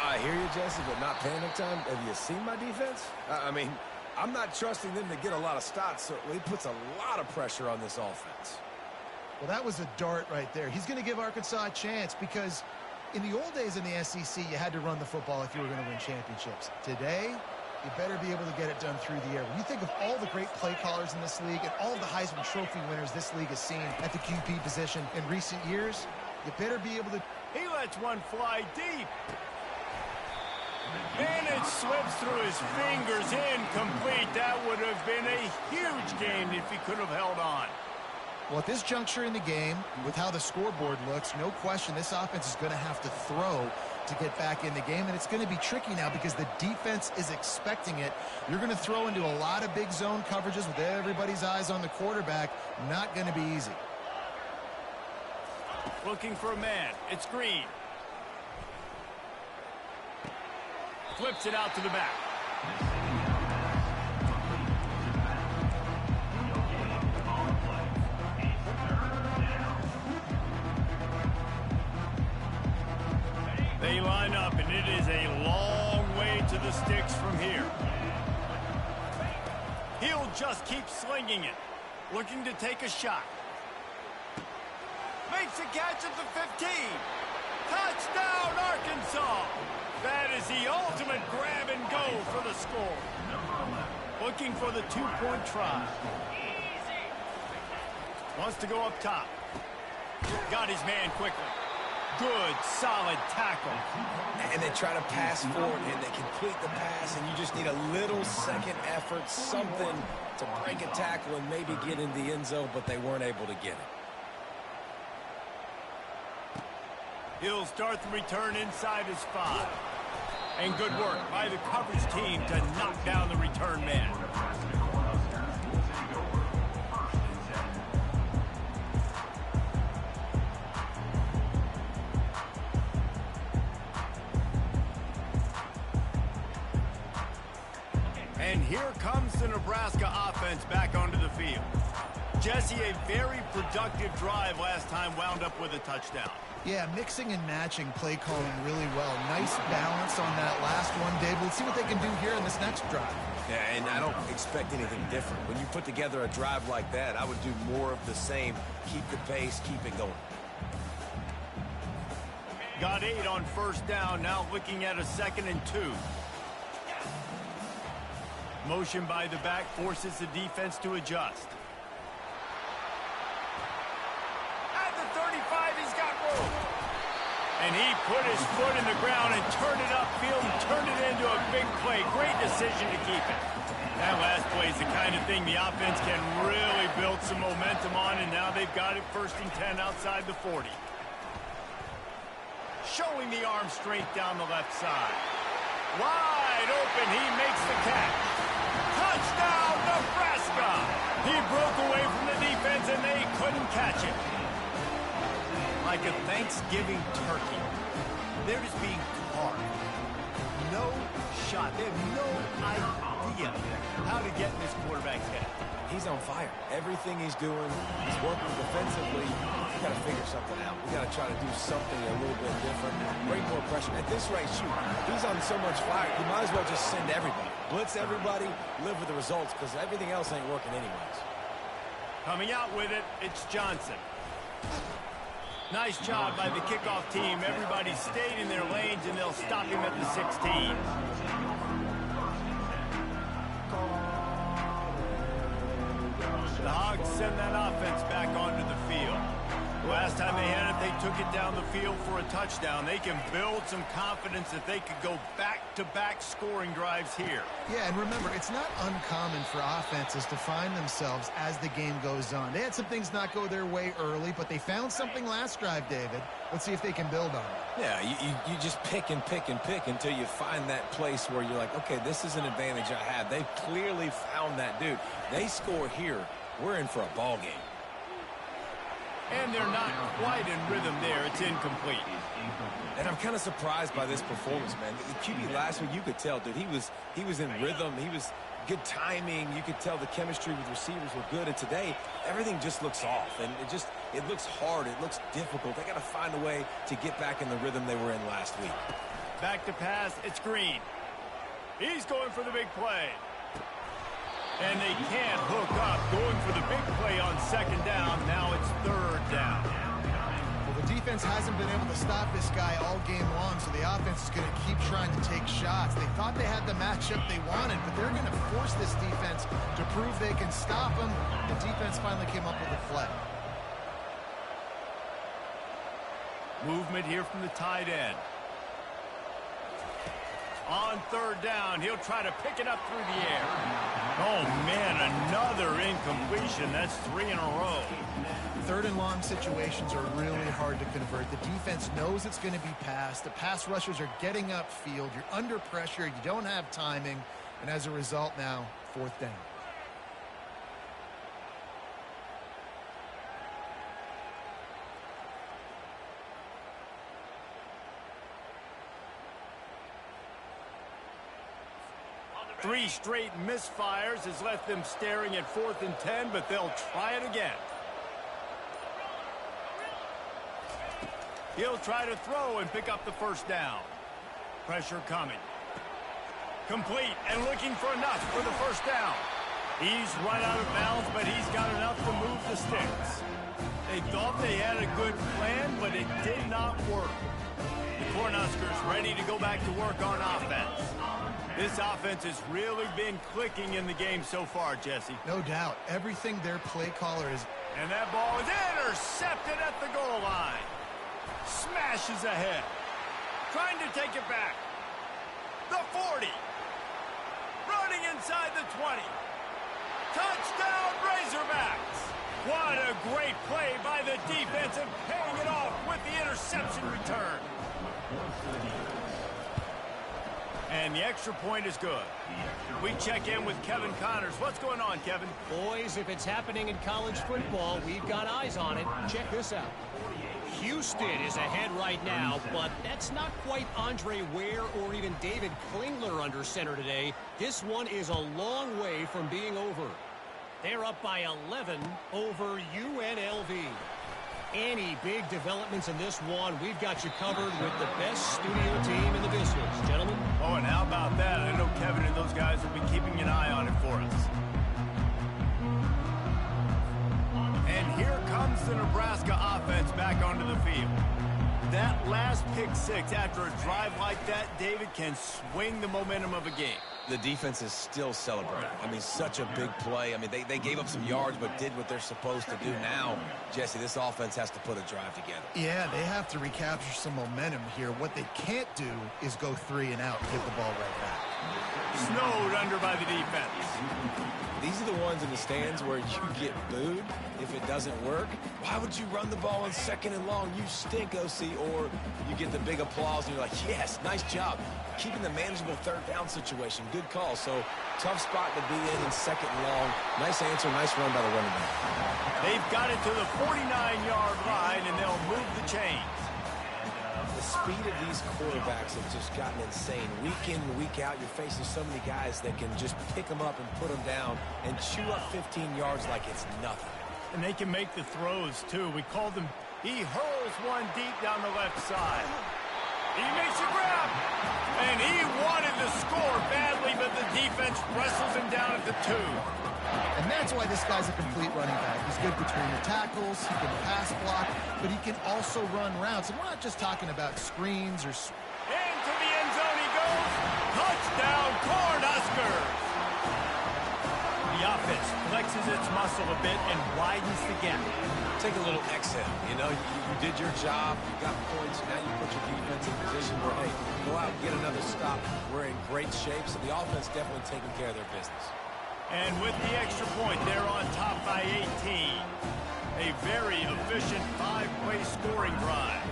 I hear you, Jesse, but not panic time. Have you seen my defense? I mean, I'm not trusting them to get a lot of stops, so he puts a lot of pressure on this offense. Well, that was a dart right there. He's going to give Arkansas a chance because in the old days in the SEC, you had to run the football if you were going to win championships. Today, you better be able to get it done through the air. When you think of all the great play callers in this league and all of the Heisman Trophy winners this league has seen at the QB position in recent years, you better be able to... He lets one fly deep. And it slips through his fingers, incomplete. That would have been a huge gain if he could have held on. Well, at this juncture in the game, with how the scoreboard looks, no question this offense is going to have to throw to get back in the game, and it's going to be tricky now because the defense is expecting it. You're going to throw into a lot of big zone coverages with everybody's eyes on the quarterback. Not going to be easy. Looking for a man. It's Green. Flips it out to the back. They line up, and it is a long way to the sticks from here. He'll just keep slinging it. Looking to take a shot. Makes a catch at the 15. Touchdown, Arkansas. That is the ultimate grab and go for the score. Looking for the two-point try. Wants to go up top. Got his man quickly. Good, solid tackle. And they try to pass forward, and they complete the pass, and you just need a little second effort, something to break a tackle and maybe get in the end zone, but they weren't able to get it. He'll start the return inside his 5. And good work by the coverage team to knock down the return man. And here comes the Nebraska offense back onto the field. Jesse, a very productive drive last time wound up with a touchdown. Yeah, mixing and matching play calling really well. Nice balance on that last one, Dave. Let's see what they can do here in this next drive. Yeah, and I don't expect anything different. When you put together a drive like that, I would do more of the same. Keep the pace, keep it going. Got 8 on first down, now looking at a 2nd and 2. Motion by the back forces the defense to adjust. At the 35, he's got room. And he put his foot in the ground and turned it upfield and turned it into a big play. Great decision to keep it. That last play is the kind of thing the offense can really build some momentum on, and now they've got it 1st and 10 outside the 40. Showing the arm strength down the left side. Wide open, he makes the catch. Touchdown, Nebraska! He broke away from the defense, and they couldn't catch it. Like a Thanksgiving turkey, they're just being carved. No shot. They have no idea how to get in this quarterback's head. He's on fire. Everything he's doing, he's working defensively. We got to figure something out. We got to try to do something a little bit different. Bring more pressure. At this rate, shoot, he's on so much fire, you might as well just send everybody. Blitz everybody, live with the results, because everything else ain't working anyways. Coming out with it, it's Johnson. Nice job by the kickoff team. Everybody stayed in their lanes, and they'll stop him at the 16. The Hogs send that offense back onto the field. Last time they had it, they took it down the field for a touchdown. They can build some confidence that they could go back-to-back scoring drives here. Yeah, and remember, it's not uncommon for offenses to find themselves as the game goes on. They had some things not go their way early, but they found something last drive, David. Let's see if they can build on it. Yeah, you just pick and pick and pick until you find that place where you're like, okay, this is an advantage I have. They've clearly found that dude. They score here, we're in for a ball game. And they're not quite in rhythm there. It's incomplete. And I'm kind of surprised by this performance, man. The QB last week, you could tell, dude, he was in rhythm. He was good timing. You could tell the chemistry with receivers were good. And today, everything just looks off. And it looks hard. It looks difficult. They got to find a way to get back in the rhythm they were in last week. Back to pass. It's Green. He's going for the big play. And they can't hook up. Going for the big play on 2nd down. Now it's 3rd down. Well, the defense hasn't been able to stop this guy all game long, so the offense is going to keep trying to take shots. They thought they had the matchup they wanted, but they're going to force this defense to prove they can stop them. The defense finally came up with a play. Movement here from the tight end. On 3rd down, he'll try to pick it up through the air. Oh, man, another incompletion. That's 3 in a row. Third and long situations are really hard to convert. The defense knows it's going to be passed. The pass rushers are getting upfield. You're under pressure. You don't have timing. And as a result now, 4th down. Three straight misfires has left them staring at 4th and 10, but they'll try it again. He'll try to throw and pick up the first down. Pressure coming. Complete and looking for enough for the first down. He's run out of bounds, but he's got enough to move the sticks. They thought they had a good plan, but it did not work. The Cornhuskers ready to go back to work on offense. This offense has really been clicking in the game so far, Jesse. No doubt. Everything their play caller is. And that ball is intercepted at the goal line. Smashes ahead. Trying to take it back. The 40. Running inside the 20. Touchdown, Razorbacks. What a great play by the defense and paying it off with the interception return. And the extra point is good. We check in with Kevin Connors. What's going on, Kevin? Boys, if it's happening in college football, we've got eyes on it. Check this out. Houston is ahead right now, but that's not quite Andre Ware or even David Klingler under center today. This one is a long way from being over. They're up by 11 over UNLV. Any big developments in this one, we've got you covered with the best studio team in the business, gentlemen. Oh, and how about that? I know Kevin and those guys will be keeping an eye on it for us. And here comes the Nebraska offense back onto the field. That last pick six after a drive like that, David, can swing the momentum of a game. The defense is still celebrating. I mean, such a big play. I mean, they gave up some yards but did what they're supposed to do. Now, Jesse, this offense has to put a drive together. Yeah, they have to recapture some momentum here. What they can't do is go 3 and out and get the ball right back. Snowed under by the defense. These are the ones in the stands where you get booed if it doesn't work. Why would you run the ball on 2nd and long? You stink, OC. Or you get the big applause and you're like, yes, nice job. Keeping the manageable 3rd down situation. Good call. So tough spot to be in 2nd and long. Nice answer, nice run by the running back. They've got it to the 49-yard line, and they'll move the chains. The speed of these quarterbacks have just gotten insane. Week in and week out, you're facing so many guys that can just pick them up and put them down and chew up 15 yards like it's nothing. And they can make the throws, too. We called them, he hurls one deep down the left side. He makes a grab. And he wanted to score badly, but the defense wrestles him down at the 2. And that's why this guy's a complete running back. He's good between the tackles, he can pass block, but he can also run routes. And we're not just talking about screens or... Into the end zone he goes. Touchdown, Cornhuskers. The offense flexes its muscle a bit and widens the gap. Take a little exhale. You know, you did your job. You got points. Now you put your defense in position where, hey, go out and get another stop. We're in great shape, so the offense definitely taking care of their business. And with the extra point, they're on top by 18. A very efficient 5-play scoring drive.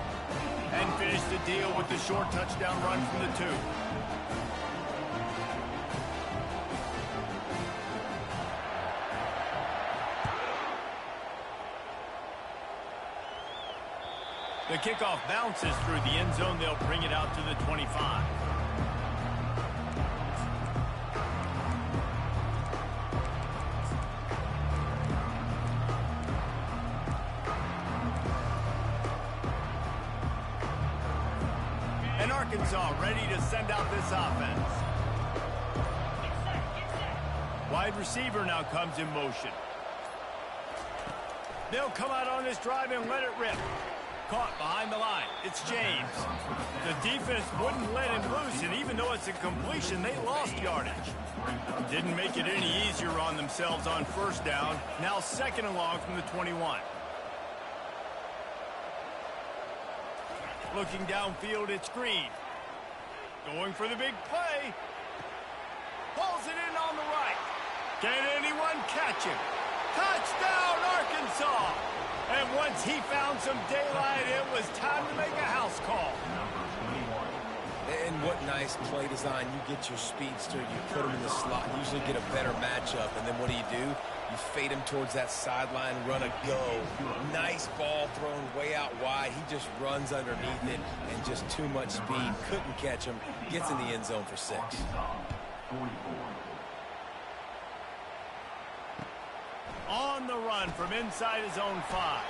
And finish the deal with the short touchdown run from the 2. The kickoff bounces through the end zone. They'll bring it out to the 25. And Arkansas ready to send out this offense. Wide receiver now comes in motion. They'll come out on this drive and let it rip. Caught behind the line. It's James. The defense wouldn't let him loose, and even though it's a completion, they lost yardage. Didn't make it any easier on themselves on 1st down. Now 2nd and long from the 21. Looking downfield, it's Green. Going for the big play. Pulls it in on the right. Can anyone catch him? Touchdown, Arkansas! And once he found some daylight, it was time to make a house call. And what nice play design. You get your speedster, you put him in the slot, usually get a better matchup, and then what do? You fade him towards that sideline, run a go. Nice ball thrown way out wide. He just runs underneath it, and just too much speed. Couldn't catch him. Gets in the end zone for 6. On the run from inside his own 5.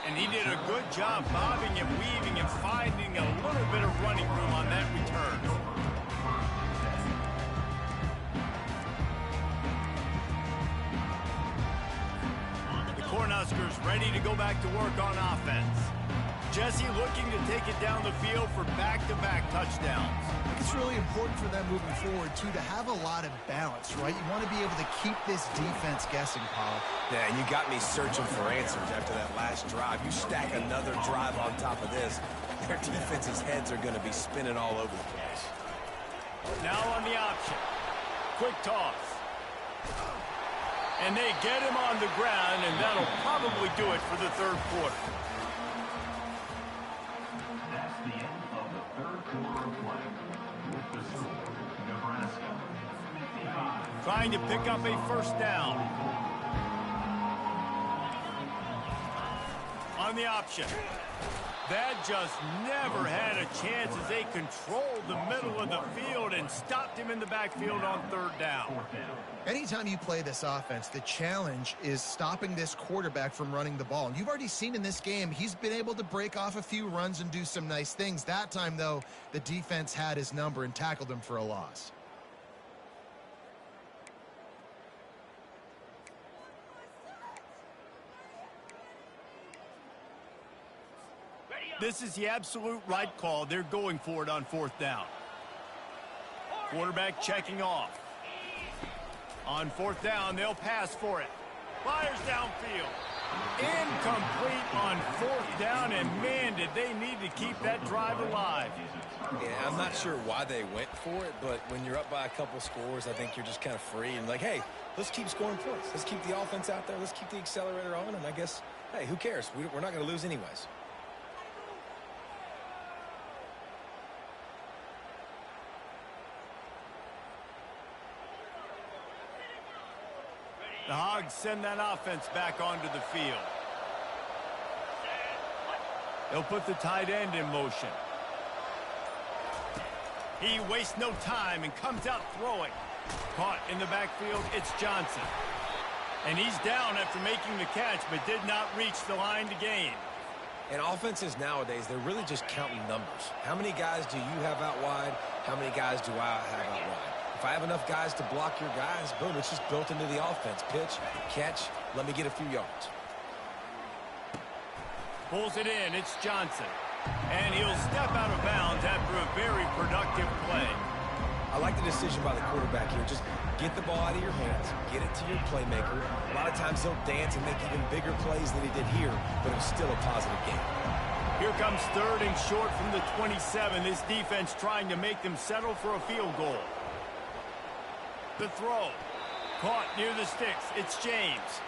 And he did a good job bobbing and weaving and finding a little bit of running room on that return. The Cornhuskers ready to go back to work on offense. Jesse looking to take it down the field for back-to-back touchdowns. I think it's really important for them moving forward, too, to have a lot of balance, right? You want to be able to keep this defense guessing, Paul. Yeah, and you got me searching for answers after that last drive. You stack another drive on top of this, their defense's heads are going to be spinning all over the place. Now on the option. Quick toss. And they get him on the ground, and that'll probably do it for the third quarter. Trying to pick up a first down. On the option. That just never had a chance as they controlled the middle of the field and stopped him in the backfield on third down. Anytime you play this offense, the challenge is stopping this quarterback from running the ball. And you've already seen in this game, he's been able to break off a few runs and do some nice things. That time, though, the defense had his number and tackled him for a loss. This is the absolute right call. They're going for it on fourth down. Quarterback checking off. On fourth down, they'll pass for it. Fires downfield. Incomplete on fourth down, and man, did they need to keep that drive alive. Yeah, I'm not sure why they went for it, but when you're up by a couple scores, I think you're just kind of free and like, hey, let's keep scoring points. Let's keep the offense out there. Let's keep the accelerator on, and I guess, hey, who cares? We're not going to lose anyways. The Hogs send that offense back onto the field. They'll put the tight end in motion. He wastes no time and comes out throwing. Caught in the backfield, it's Johnson. And he's down after making the catch, but did not reach the line to gain. And offenses nowadays, they're really just counting numbers. How many guys do you have out wide? How many guys do I have out wide? If I have enough guys to block your guys, boom, it's just built into the offense. Pitch, catch, let me get a few yards. Pulls it in, it's Johnson. And he'll step out of bounds after a very productive play. I like the decision by the quarterback here. Just get the ball out of your hands, get it to your playmaker. A lot of times he'll dance and make even bigger plays than he did here, but it was still a positive game. Here comes third and short from the 27. This defense trying to make them settle for a field goal. The throw. Caught near the sticks. It's James.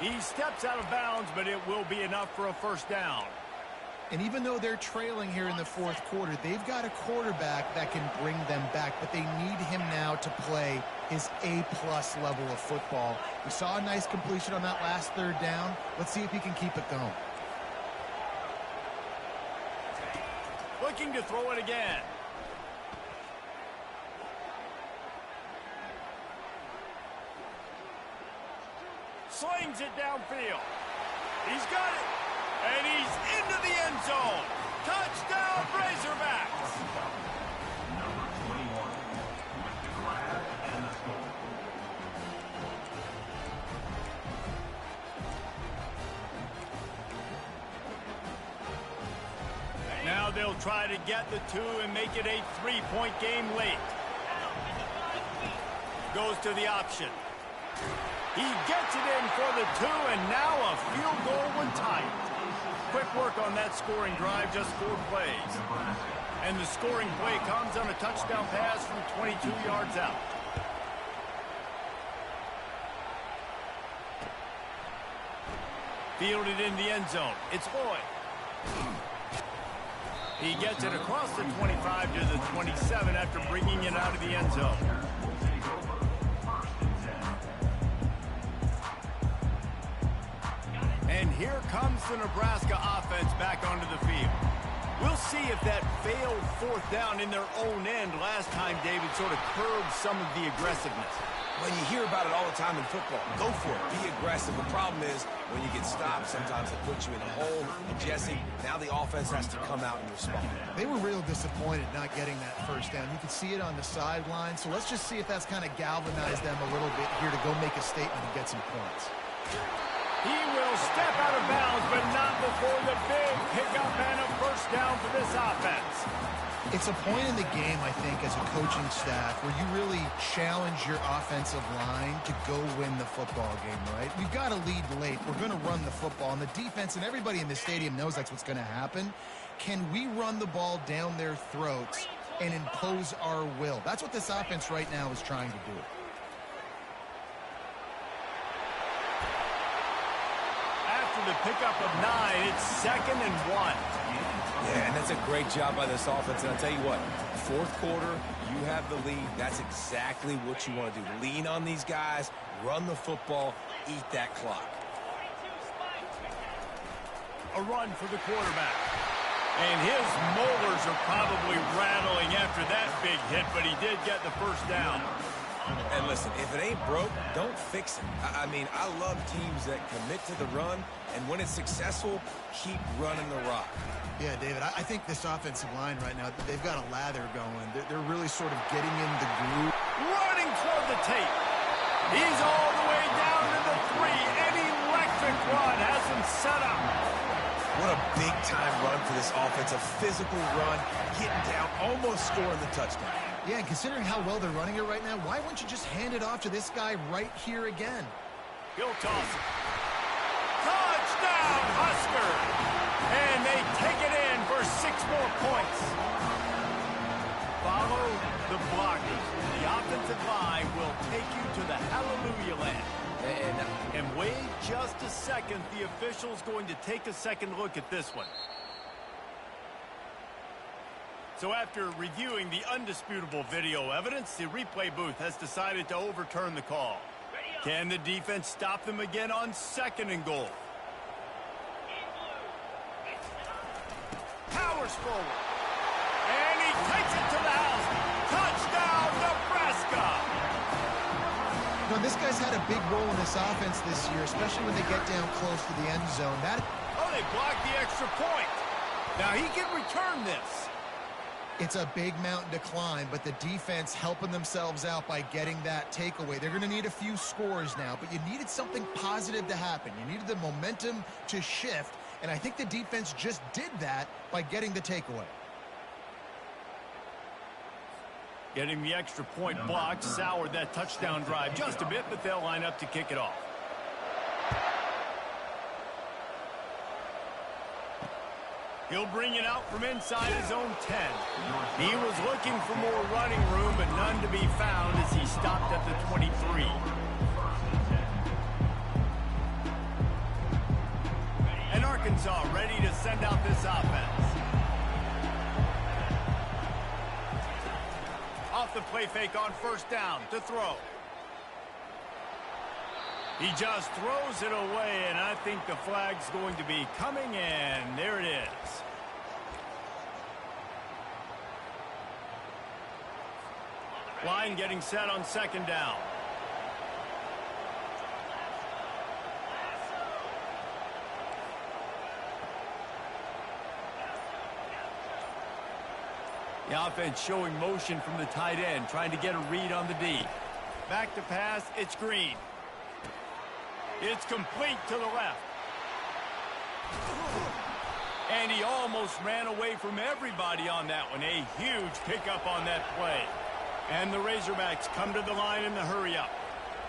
He steps out of bounds, but it will be enough for a first down. And even though they're trailing here in the fourth quarter, they've got a quarterback that can bring them back, but they need him now to play his A-plus level of football. We saw a nice completion on that last third down. Let's see if he can keep it going. Looking to throw it again. Slings it downfield. He's got it. And he's into the end zone. Touchdown, Razorbacks. Number 21 with the grab and the score. Now they'll try to get the two and make it a three-point game late. Goes to the option. He gets it in for the two, and now a field goal would tie it. Quick work on that scoring drive, just 4 plays. And the scoring play comes on a touchdown pass from 22 yards out. Fielded in the end zone. It's Lloyd. He gets it across the 25 to the 27 after bringing it out of the end zone. And here comes the Nebraska offense back onto the field. We'll see if that failed fourth down in their own end last time, David, sort of curbed some of the aggressiveness. Well, you hear about it all the time in football. Go for it. Be aggressive. The problem is when you get stopped, sometimes it puts you in a hole. And Jesse, now the offense has to come out and respond. They were real disappointed not getting that first down. You could see it on the sideline. So let's just see if that's kind of galvanized them a little bit here to go make a statement and get some points. He will step out of bounds, but not before the big pickup and a first down for this offense. It's a point in the game, I think, as a coaching staff, where you really challenge your offensive line to go win the football game, right? We've got to lead late. We're going to run the football, and the defense and everybody in the stadium knows that's what's going to happen. Can we run the ball down their throats and impose our will? That's what this offense right now is trying to do. The pickup of 9, it's 2nd and 1. Yeah, and that's a great job by this offense. And I'll tell you what, fourth quarter, you have the lead. That's exactly what you want to do. Lean on these guys, run the football, eat that clock. A run for the quarterback. And his molars are probably rattling after that big hit, but he did get the first down. And listen, if it ain't broke, don't fix it. I mean, I love teams that commit to the run, and when it's successful, keep running the rock. Yeah, David, I think this offensive line right now, they've got a lather going. They're really sort of getting in the groove. Running toward the tape. He's all the way down to the 3. An electric run has him set up. What a big-time run for this offense. A physical run, getting down, almost scoring the touchdown. Yeah, and considering how well they're running it right now, why wouldn't you just hand it off to this guy right here again? He'll toss it. Touchdown, Husker! And they take it in for 6 more points. Follow the blockers. The offensive line will take you to the hallelujah land. And wait just a second. The official's going to take a second look at this one. So after reviewing the undisputable video evidence, the replay booth has decided to overturn the call. Can the defense stop them again on 2nd and goal? Powers forward. And he takes it to the house. Touchdown, Nebraska! You know, this guy's had a big role in this offense this year, especially when they get down close to the end zone. Oh, they blocked the extra point. Now he can return this. It's a big mountain to climb, but the defense helping themselves out by getting that takeaway. They're going to need a few scores now, but you needed something positive to happen. You needed the momentum to shift, and I think the defense just did that by getting the takeaway. Getting the extra point blocked soured that touchdown drive just a bit, but they'll line up to kick it off. He'll bring it out from inside his own 10. He was looking for more running room, but none to be found as he stopped at the 23. And Arkansas ready to send out this offense. Off the play fake on first down to throw. He just throws it away, and I think the flag's going to be coming, and there it is. Line getting set on 2nd down. The offense showing motion from the tight end, trying to get a read on the D. Back to pass, it's Green. It's complete to the left. And he almost ran away from everybody on that one. A huge pickup on that play. And the Razorbacks come to the line in the hurry-up.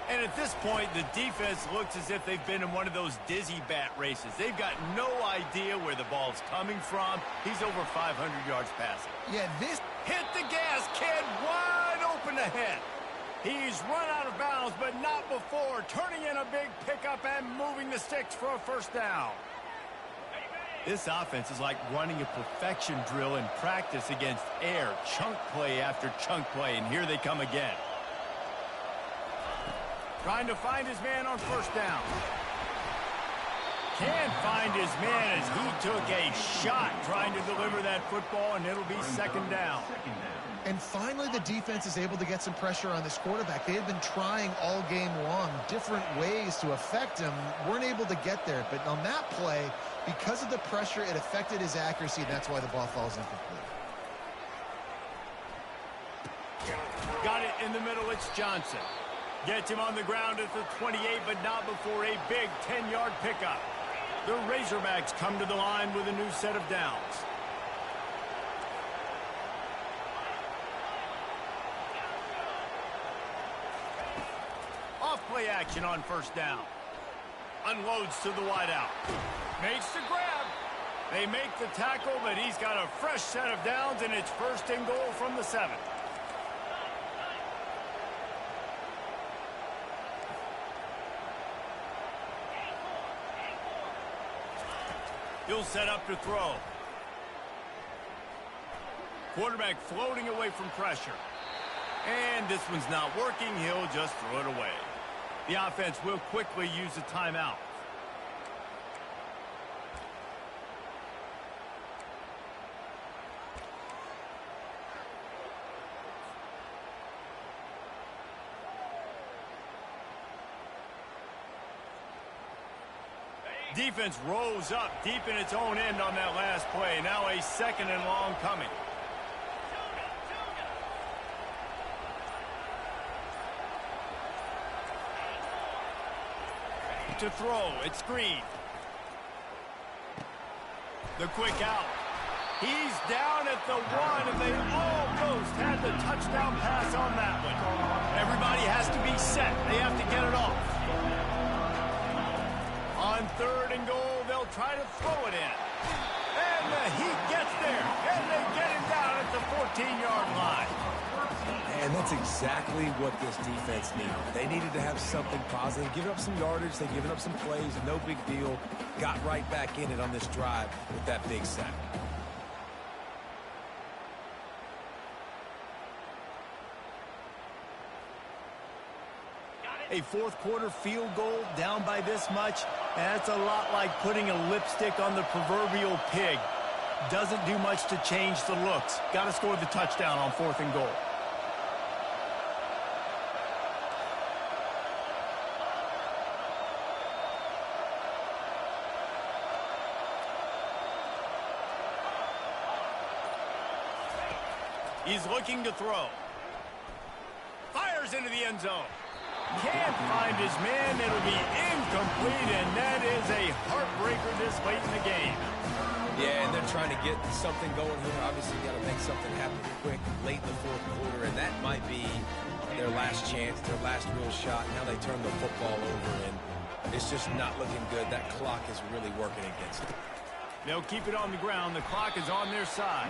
And at this point, the defense looks as if they've been in one of those dizzy bat races. They've got no idea where the ball's coming from. He's over 500 yards passing. Yeah, this... Hit the gas, kid. Wide open ahead. He's run out of bounds, but not before turning in a big pickup and moving the sticks for a first down. This offense is like running a perfection drill in practice against air, chunk play after chunk play, and here they come again. Trying to find his man on first down. Can't find his man as he took a shot trying to deliver that football, and it'll be second down. And finally, the defense is able to get some pressure on this quarterback. They had been trying all game long different ways to affect him. Weren't able to get there. But on that play, because of the pressure, it affected his accuracy. That's why the ball falls incomplete. Got it in the middle. It's Johnson. Gets him on the ground at the 28, but not before a big 10-yard pickup. The Razorbacks come to the line with a new set of downs. Off-play action on first down. Unloads to the wideout. Makes the grab. They make the tackle, but he's got a fresh set of downs, and it's first and goal from the 7. He'll set up to throw. Quarterback floating away from pressure. And this one's not working. He'll just throw it away. The offense will quickly use a timeout. Defense rolls up deep in its own end on that last play. Now a second and long coming. To throw, it's Green. The quick out. He's down at the 1, and they almost had the touchdown pass on that one. Everybody has to be set. They have to get it off. On third and goal, they'll try to throw it in. And the Heat gets there, and they get him down at the 14-yard line. And that's exactly what this defense needed. They needed to have something positive. Giving up some yardage, they've given up some plays, no big deal. Got right back in it on this drive with that big sack. A fourth-quarter field goal down by this much, that's a lot like putting a lipstick on the proverbial pig. Doesn't do much to change the looks. Got to score the touchdown on fourth and goal. He's looking to throw. Fires into the end zone. Can't find his man. It'll be incomplete, and that is a heartbreaker this late in the game. Yeah, and they're trying to get something going here. Obviously, you got to make something happen quick late in the fourth quarter, and that might be their last chance, their last real shot. Now they turn the football over, and it's just not looking good. That clock is really working against them. They'll keep it on the ground. The clock is on their side.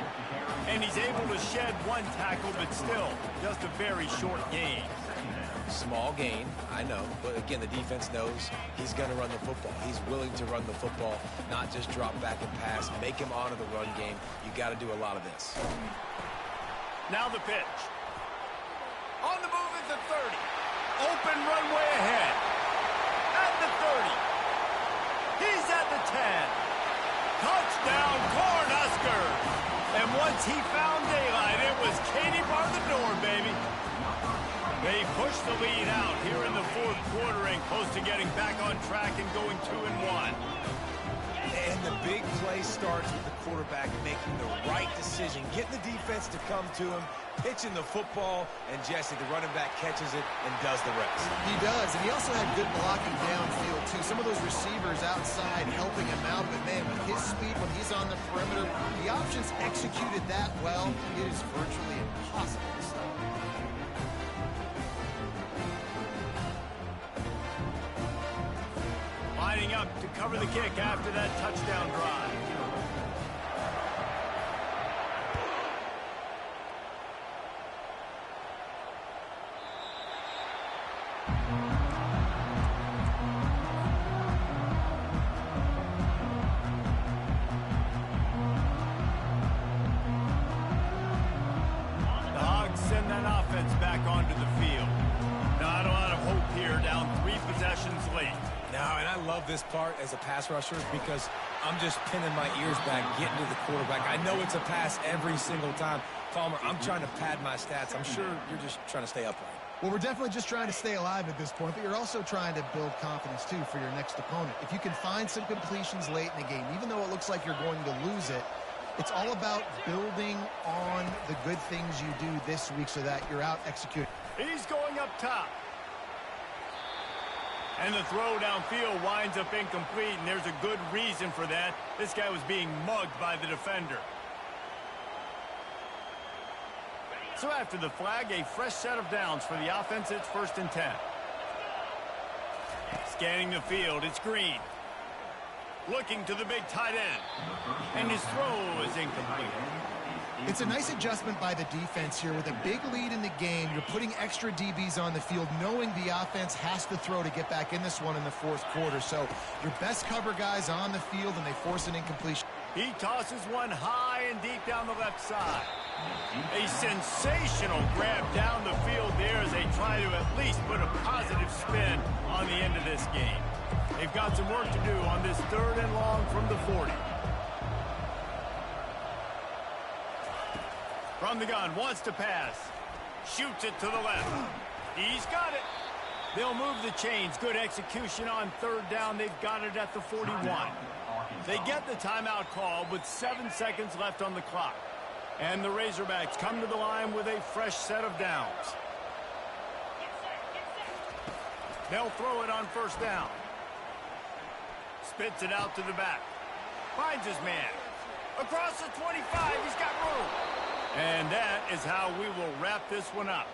And he's able to shed one tackle, but still, just a very short gain. Small gain, I know. But again, the defense knows he's going to run the football. He's willing to run the football, not just drop back and pass. Make him honor the run game. You got to do a lot of this. Now the pitch. On the move at the 30. Open runway ahead. At the 30. He's at the 10. Touchdown, Cornhuskers! And once he found daylight, it was Katie bar the door, baby. They push the lead out here in the fourth quarter and close to getting back on track and going 2-1. And the big play starts with the quarterback making the right decision, getting the defense to come to him, pitching the football, and Jesse, the running back, catches it and does the rest. He does, and he also had good blocking downfield, too. Some of those receivers outside helping him out, but, man, with his speed, when he's on the perimeter, the options executed that well, it is virtually impossible to stop. Lining up to cover the kick after that touchdown drive. back onto the field. Not a lot of hope here, down 3 possessions late. Now, and I love this part as a pass rusher because I'm just pinning my ears back, getting to the quarterback. I know it's a pass every single time. Palmer, I'm trying to pad my stats. I'm sure you're just trying to stay upright. Well, we're definitely just trying to stay alive at this point, but you're also trying to build confidence, too, for your next opponent. If you can find some completions late in the game, even though it looks like you're going to lose it, it's all about building on the good things you do this week so that you're out executing. He's going up top. And the throw downfield winds up incomplete, and there's a good reason for that. This guy was being mugged by the defender. So after the flag, a fresh set of downs for the offense. It's 1st and 10. Scanning the field, it's Green. Looking to the big tight end. And his throw is incomplete. It's a nice adjustment by the defense here. With a big lead in the game, you're putting extra DBs on the field, knowing the offense has to throw to get back in this one in the 4th quarter. So your best cover guys on the field, and they force an incompletion. He tosses one high and deep down the left side. A sensational grab down the field there as they try to at least put a positive spin on the end of this game. They've got some work to do on this 3rd and long from the 40. From the gun, wants to pass. Shoots it to the left. He's got it. They'll move the chains. Good execution on 3rd down. They've got it at the 41. They get the timeout call with 7 seconds left on the clock. And the Razorbacks come to the line with a fresh set of downs. They'll throw it on 1st down. Spits it out to the back. Finds his man. Across the 25, he's got room. And that is how we will wrap this one up.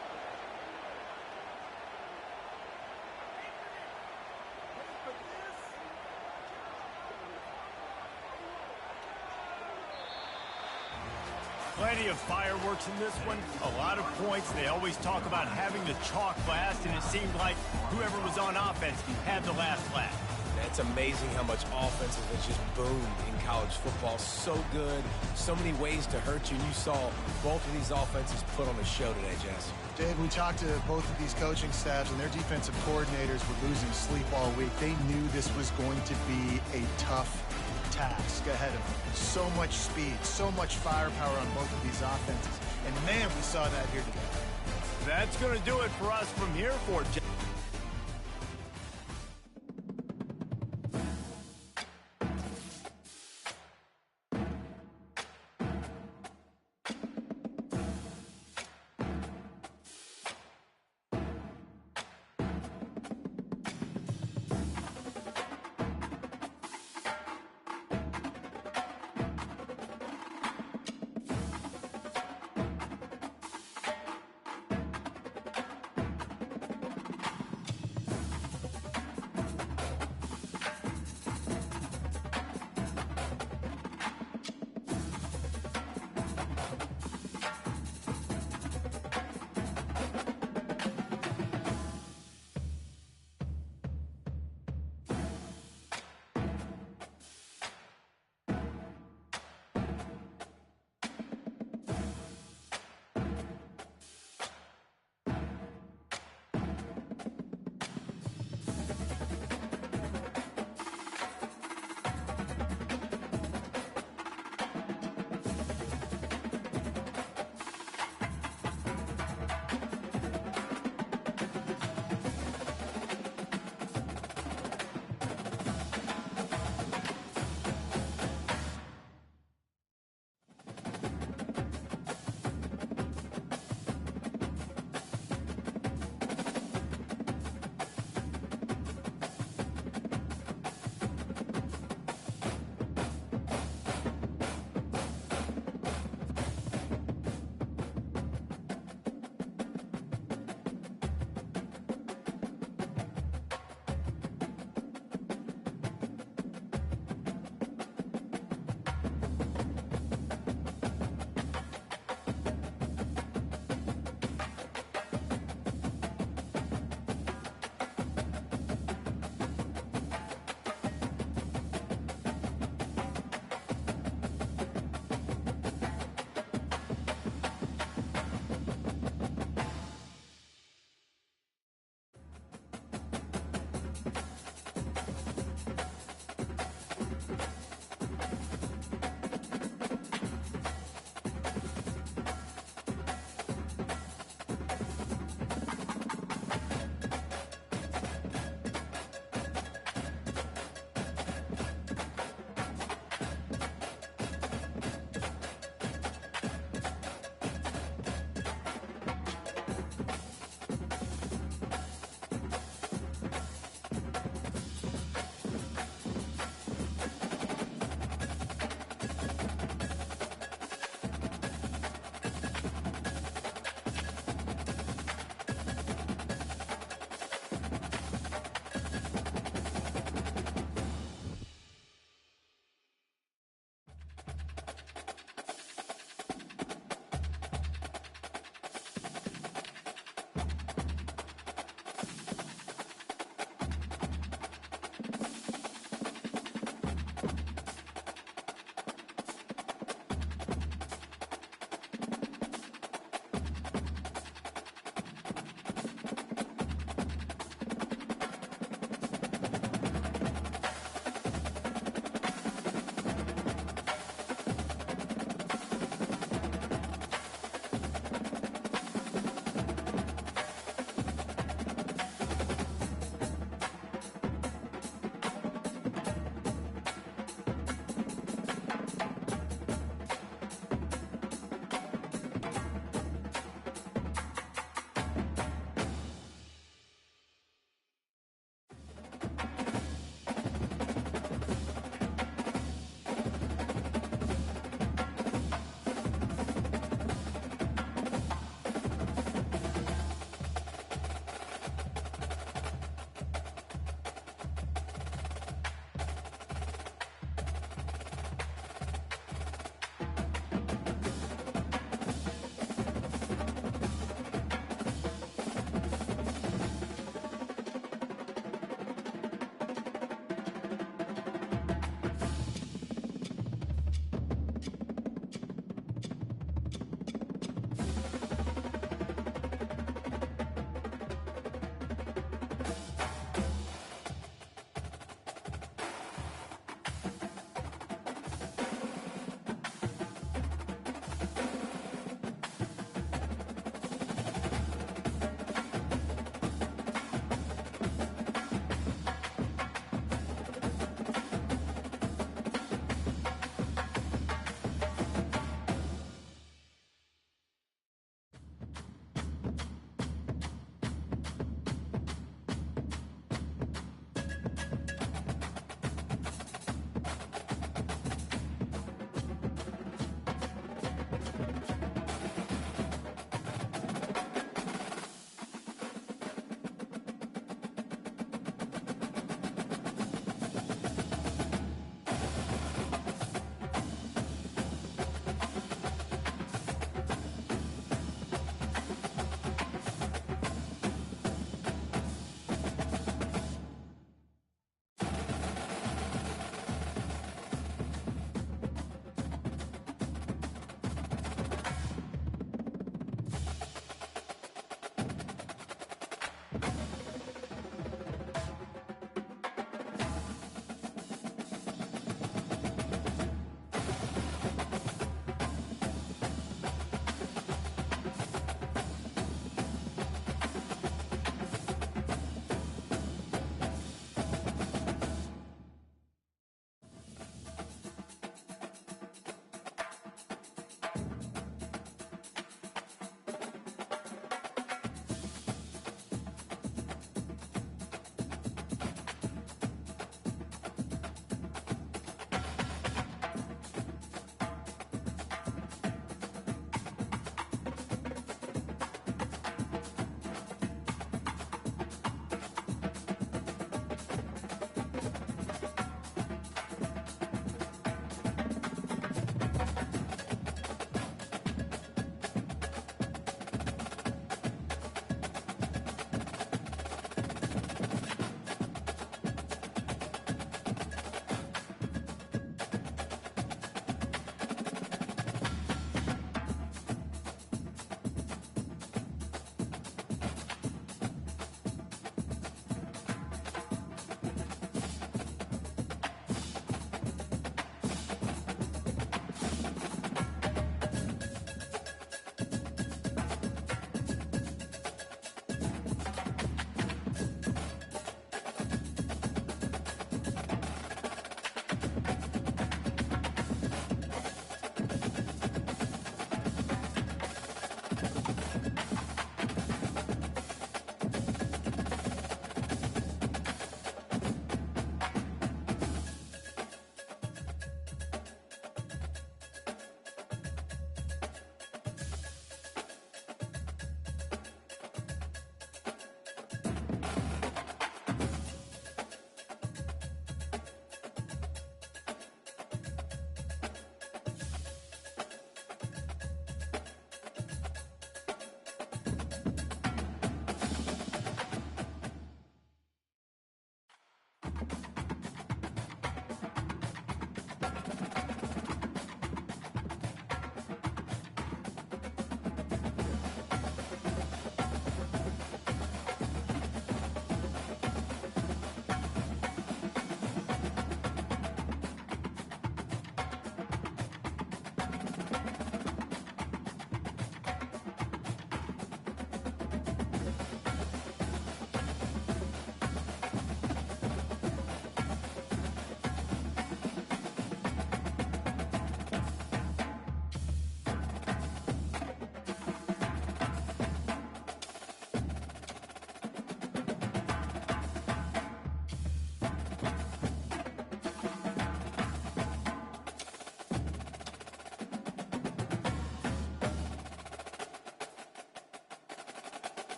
Plenty of fireworks in this one. A lot of points. They always talk about having the chalk last, and it seemed like whoever was on offense had the last laugh. It's amazing how much offense has just boomed in college football. So good, so many ways to hurt you. And you saw both of these offenses put on a show today, Jess. Dave, we talked to both of these coaching staffs, and their defensive coordinators were losing sleep all week. They knew this was going to be a tough task ahead of them. So much speed, so much firepower on both of these offenses. And, man, we saw that here today. That's going to do it for us from here for